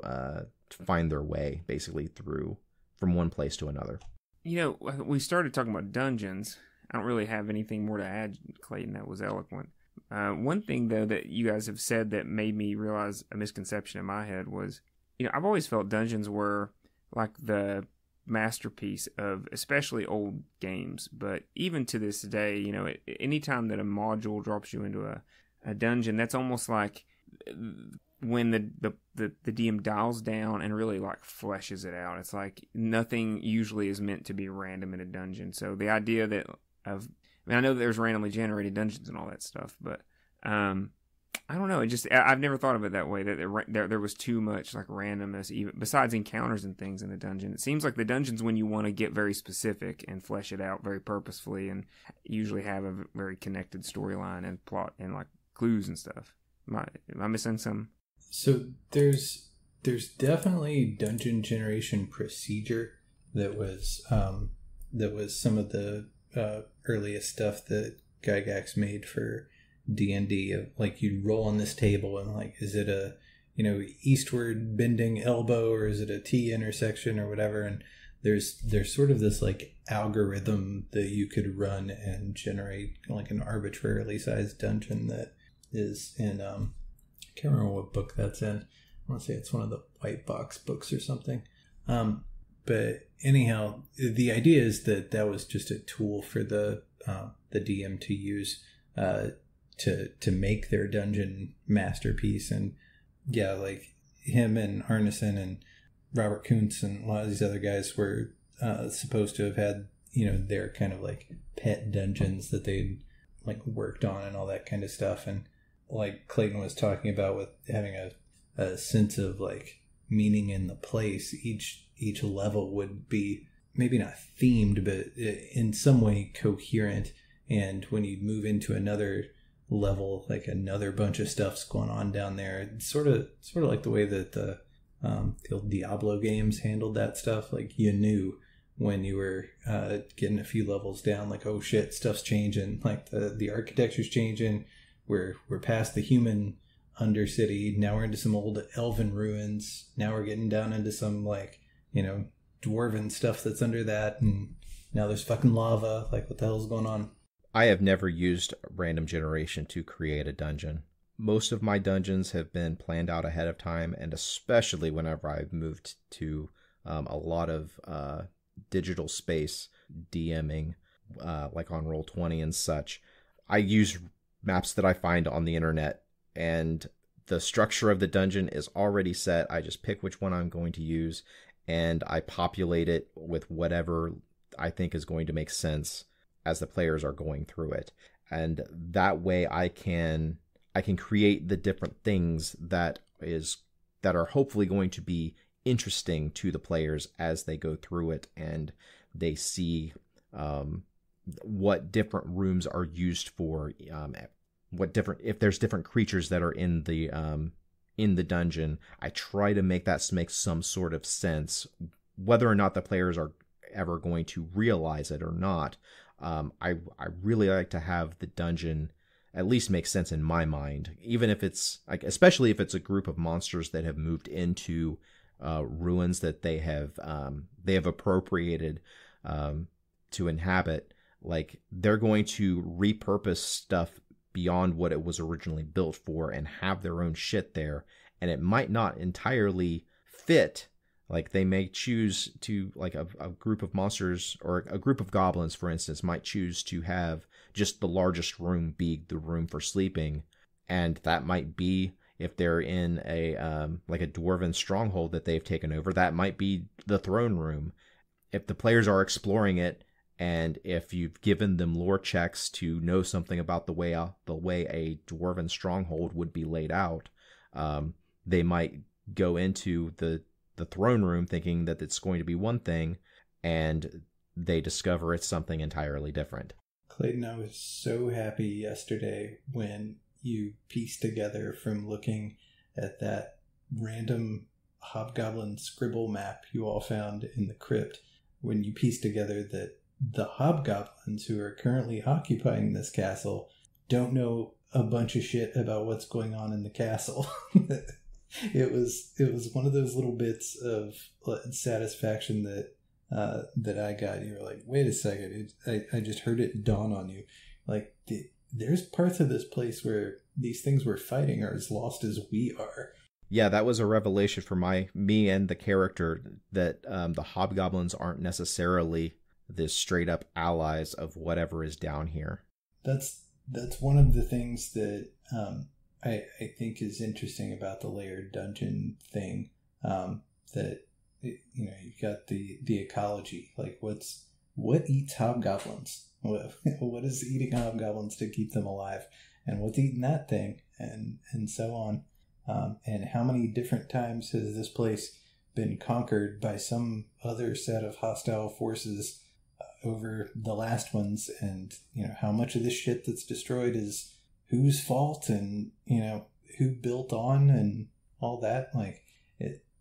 [SPEAKER 2] find their way basically through from one place to another.
[SPEAKER 1] You know, we started talking about dungeons. I don't really have anything more to add, Clayton. That was eloquent. One thing, though, that you guys have said that made me realize a misconception in my head was, you know, I've always felt dungeons were like the masterpiece of especially old games. But even to this day, you know, anytime that a module drops you into a dungeon, that's almost like when the DM dials down and really like fleshes it out. It's like nothing usually is meant to be random in a dungeon. So the idea that I know there's randomly generated dungeons and all that stuff, but I don't know. I've never thought of it that way. That there was too much like randomness, even besides encounters and things in the dungeon. It seems like the dungeons, when you want to get very specific and flesh it out very purposefully, and usually have a very connected storyline and plot and like clues and stuff. Am I missing some?
[SPEAKER 3] So there's definitely dungeon generation procedure that was some of the earliest stuff that Gygax made for D&D. Of like, you'd roll on this table and like, is it a, you know, eastward bending elbow or is it a T intersection or whatever? And there's sort of this like algorithm that you could run and generate like an arbitrarily sized dungeon that is in I can't remember what book that's in. I want to say it's one of the white box books or something. But anyhow, the idea is that was just a tool for the DM to use to make their dungeon masterpiece. And yeah, like him and Arneson and Robert Kuntz and a lot of these other guys were supposed to have had, you know, their kind of like pet dungeons that they'd like worked on and all that kind of stuff. And like Clayton was talking about with having a sense of like meaning in the place, each level would be maybe not themed, but in some way coherent. And when you move into another level, like another bunch of stuff's going on down there, it's sort of like the way that the old Diablo games handled that stuff. Like you knew when you were getting a few levels down, like, oh shit, stuff's changing, like the architecture's changing. We're past the human undercity. Now we're into some old elven ruins. Now we're getting down into some like, you know, dwarven stuff that's under that. And now there's fucking lava. Like, what the hell's going on?
[SPEAKER 2] I have never used random generation to create a dungeon. Most of my dungeons have been planned out ahead of time, and especially whenever I've moved to a lot of digital space DMing, like on Roll20 and such, I use maps that I find on the internet, and the structure of the dungeon is already set. I just pick which one I'm going to use, and I populate it with whatever I think is going to make sense as the players are going through it. And that way I can create the different things that are hopefully going to be interesting to the players as they go through it, and they see what different rooms are used for, if there's different creatures that are in the dungeon. I try to make that make some sort of sense, whether or not the players are ever going to realize it or not. I really like to have the dungeon at least make sense in my mind, even if it's like, especially if it's a group of monsters that have moved into ruins that they have appropriated to inhabit. Like, they're going to repurpose stuff beyond what it was originally built for and have their own shit there, and it might not entirely fit. Like, they may choose to, like, a group of monsters or a group of goblins, for instance, might choose to have just the largest room be the room for sleeping. And that might be, if they're in a like a dwarven stronghold that they've taken over, that might be the throne room. if the players are exploring it, and if you've given them lore checks to know something about the way a dwarven stronghold would be laid out, they might go into the throne room thinking that it's going to be one thing, and they discover it's something entirely different.
[SPEAKER 3] Clayton, I was so happy yesterday when you pieced together from looking at that random hobgoblin scribble map you all found in the crypt, when you pieced together that the hobgoblins who are currently occupying this castle don't know a bunch of shit about what's going on in the castle. It was one of those little bits of satisfaction that I got. You were like, wait a second, I just heard it dawn on you. Like, there's parts of this place where these things we're fighting are as lost as we are.
[SPEAKER 2] Yeah, that was a revelation for me and the character, that the hobgoblins aren't necessarily the straight up allies of whatever is down here. That's
[SPEAKER 3] one of the things that I think is interesting about the layered dungeon thing. That you've got the ecology. Like, what eats hobgoblins? What is eating hobgoblins to keep them alive, and what's eating that thing, and so on. And how many different times has this place been conquered by some other set of hostile forces over the last ones? And how much of this shit that's destroyed is whose fault, and who built on, and all that. Like,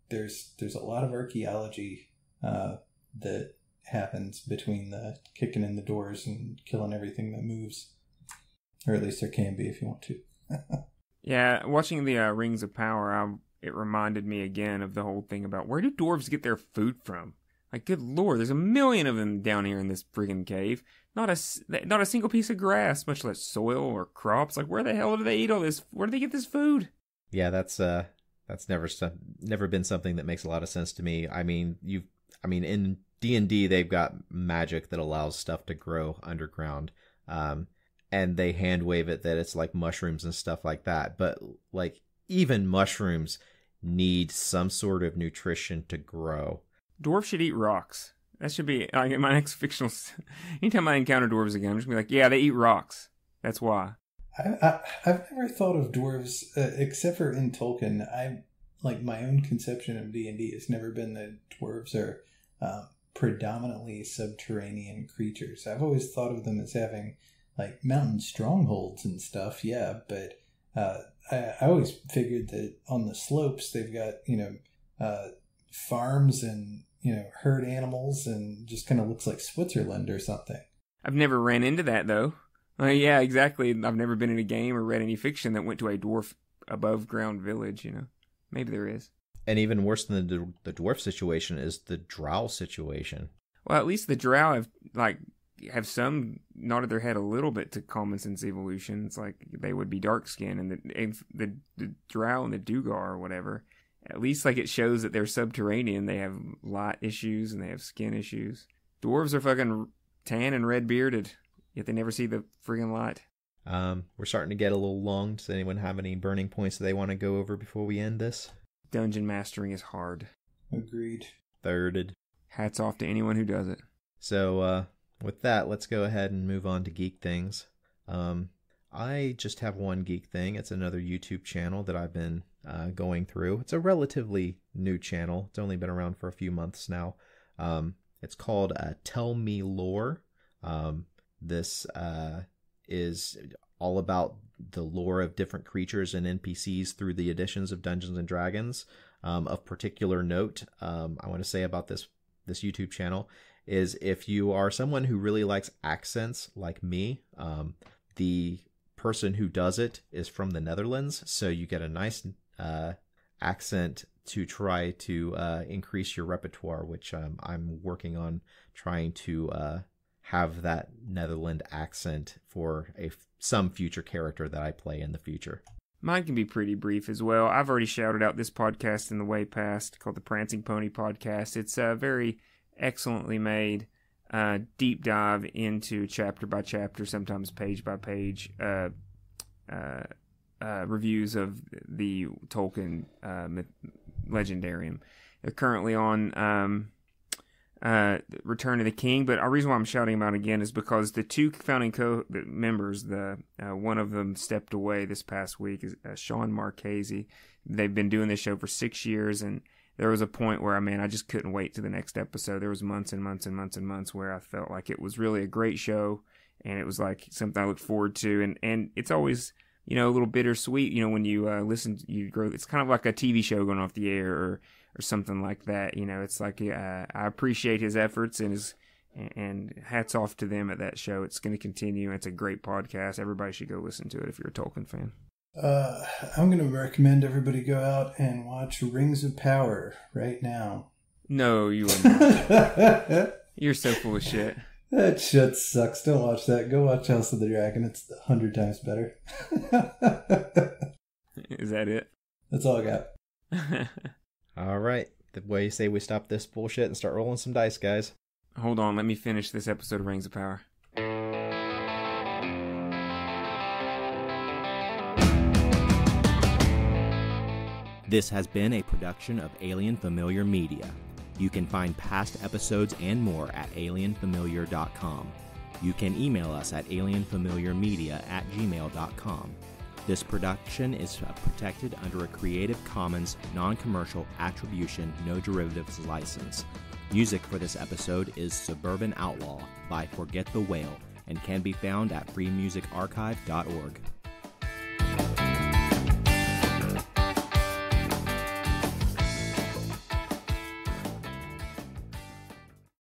[SPEAKER 3] there's a lot of archaeology that happens between the kicking in the doors and killing everything that moves, or at least there can be if you want to.
[SPEAKER 1] Yeah, watching the Rings of Power, it reminded me again of the whole thing about, where do dwarves get their food from? Like, good lord, there's a million of them down here in this friggin' cave. Not a single piece of grass, much less soil or crops. Like, where the hell do they eat all this? Where do they get this food?
[SPEAKER 2] Yeah, that's never been something that makes a lot of sense to me. I mean, in D&D they've got magic that allows stuff to grow underground. And they hand wave it that it's like mushrooms and stuff like that. But like, even mushrooms need some sort of nutrition to grow.
[SPEAKER 1] Dwarves should eat rocks. That should be like my next fictional. Anytime I encounter dwarves again, I'm just gonna be like, yeah, they eat rocks. That's why.
[SPEAKER 3] I've never thought of dwarves except for in Tolkien. My own conception of D&D has never been that dwarves are predominantly subterranean creatures. I've always thought of them as having like mountain strongholds and stuff, yeah, but I always figured that on the slopes they've got, farms and, herd animals, and just kind of looks like Switzerland or something.
[SPEAKER 1] I've never ran into that, though. Yeah, exactly. I've never been in a game or read any fiction that went to a dwarf above ground village, Maybe there is.
[SPEAKER 2] And even worse than the dwarf situation is the drow situation.
[SPEAKER 1] Well, at least the drow have some nodded their head a little bit to common sense evolution. It's like they would be dark skinned, and the drow and the Dugar or whatever, at least like it shows that they're subterranean. They have light issues and they have skin issues. Dwarves are fucking tan and red bearded, yet they never see the friggin' light.
[SPEAKER 2] We're starting to get a little long. Does anyone have any burning points that they want to go over before we end this?
[SPEAKER 1] Dungeon mastering is hard.
[SPEAKER 3] Agreed.
[SPEAKER 2] Thirded.
[SPEAKER 1] Hats off to anyone who does it.
[SPEAKER 2] So, with that, let's go ahead and move on to geek things. I just have one geek thing. It's another YouTube channel that I've been going through. It's a relatively new channel. It's only been around for a few months now. It's called Tell Me Lore. This is all about the lore of different creatures and NPCs through the editions of Dungeons and Dragons. Of particular note, I want to say about this YouTube channel is, if you are someone who really likes accents like me, the person who does it is from the Netherlands, so you get a nice accent to try to increase your repertoire, which I'm working on trying to have that Netherland accent for some future character that I play in the future.
[SPEAKER 1] Mine can be pretty brief as well. I've already shouted out this podcast in the way past called the Prancing Pony Podcast. It's very excellently made, deep dive into chapter by chapter, sometimes page by page, reviews of the Tolkien Legendarium. They're currently on Return of the King. But the reason why I'm shouting about it again is because the two founding members, one of them stepped away this past week, is Sean Marchese. They've been doing this show for 6 years, and there was a point where, I just couldn't wait to the next episode. There was months and months and months and months where I felt like it was really a great show, and it was like something I look forward to. And it's always, a little bittersweet, when you listen, you grow. It's kind of like a TV show going off the air or something like that. It's like I appreciate his efforts and hats off to them at that show. It's going to continue. It's a great podcast. Everybody should go listen to it if you're a Tolkien fan.
[SPEAKER 3] I'm going to recommend everybody go out and watch Rings of Power right now.
[SPEAKER 1] No, you wouldn't. You're so full of shit.
[SPEAKER 3] That shit sucks. Don't watch that. Go watch House of the Dragon. It's 100 times better.
[SPEAKER 1] Is that it?
[SPEAKER 3] That's all I got.
[SPEAKER 2] All right. The way you say we stop this bullshit and start rolling some dice, guys.
[SPEAKER 1] Hold on. Let me finish this episode of Rings of Power.
[SPEAKER 2] This has been a production of Alien Familiar Media. You can find past episodes and more at alienfamiliar.com. You can email us at alienfamiliarmedia@gmail.com. This production is protected under a Creative Commons non-commercial attribution, no derivatives license. Music for this episode is Suburban Outlaw by Forget the Whale and can be found at freemusicarchive.org.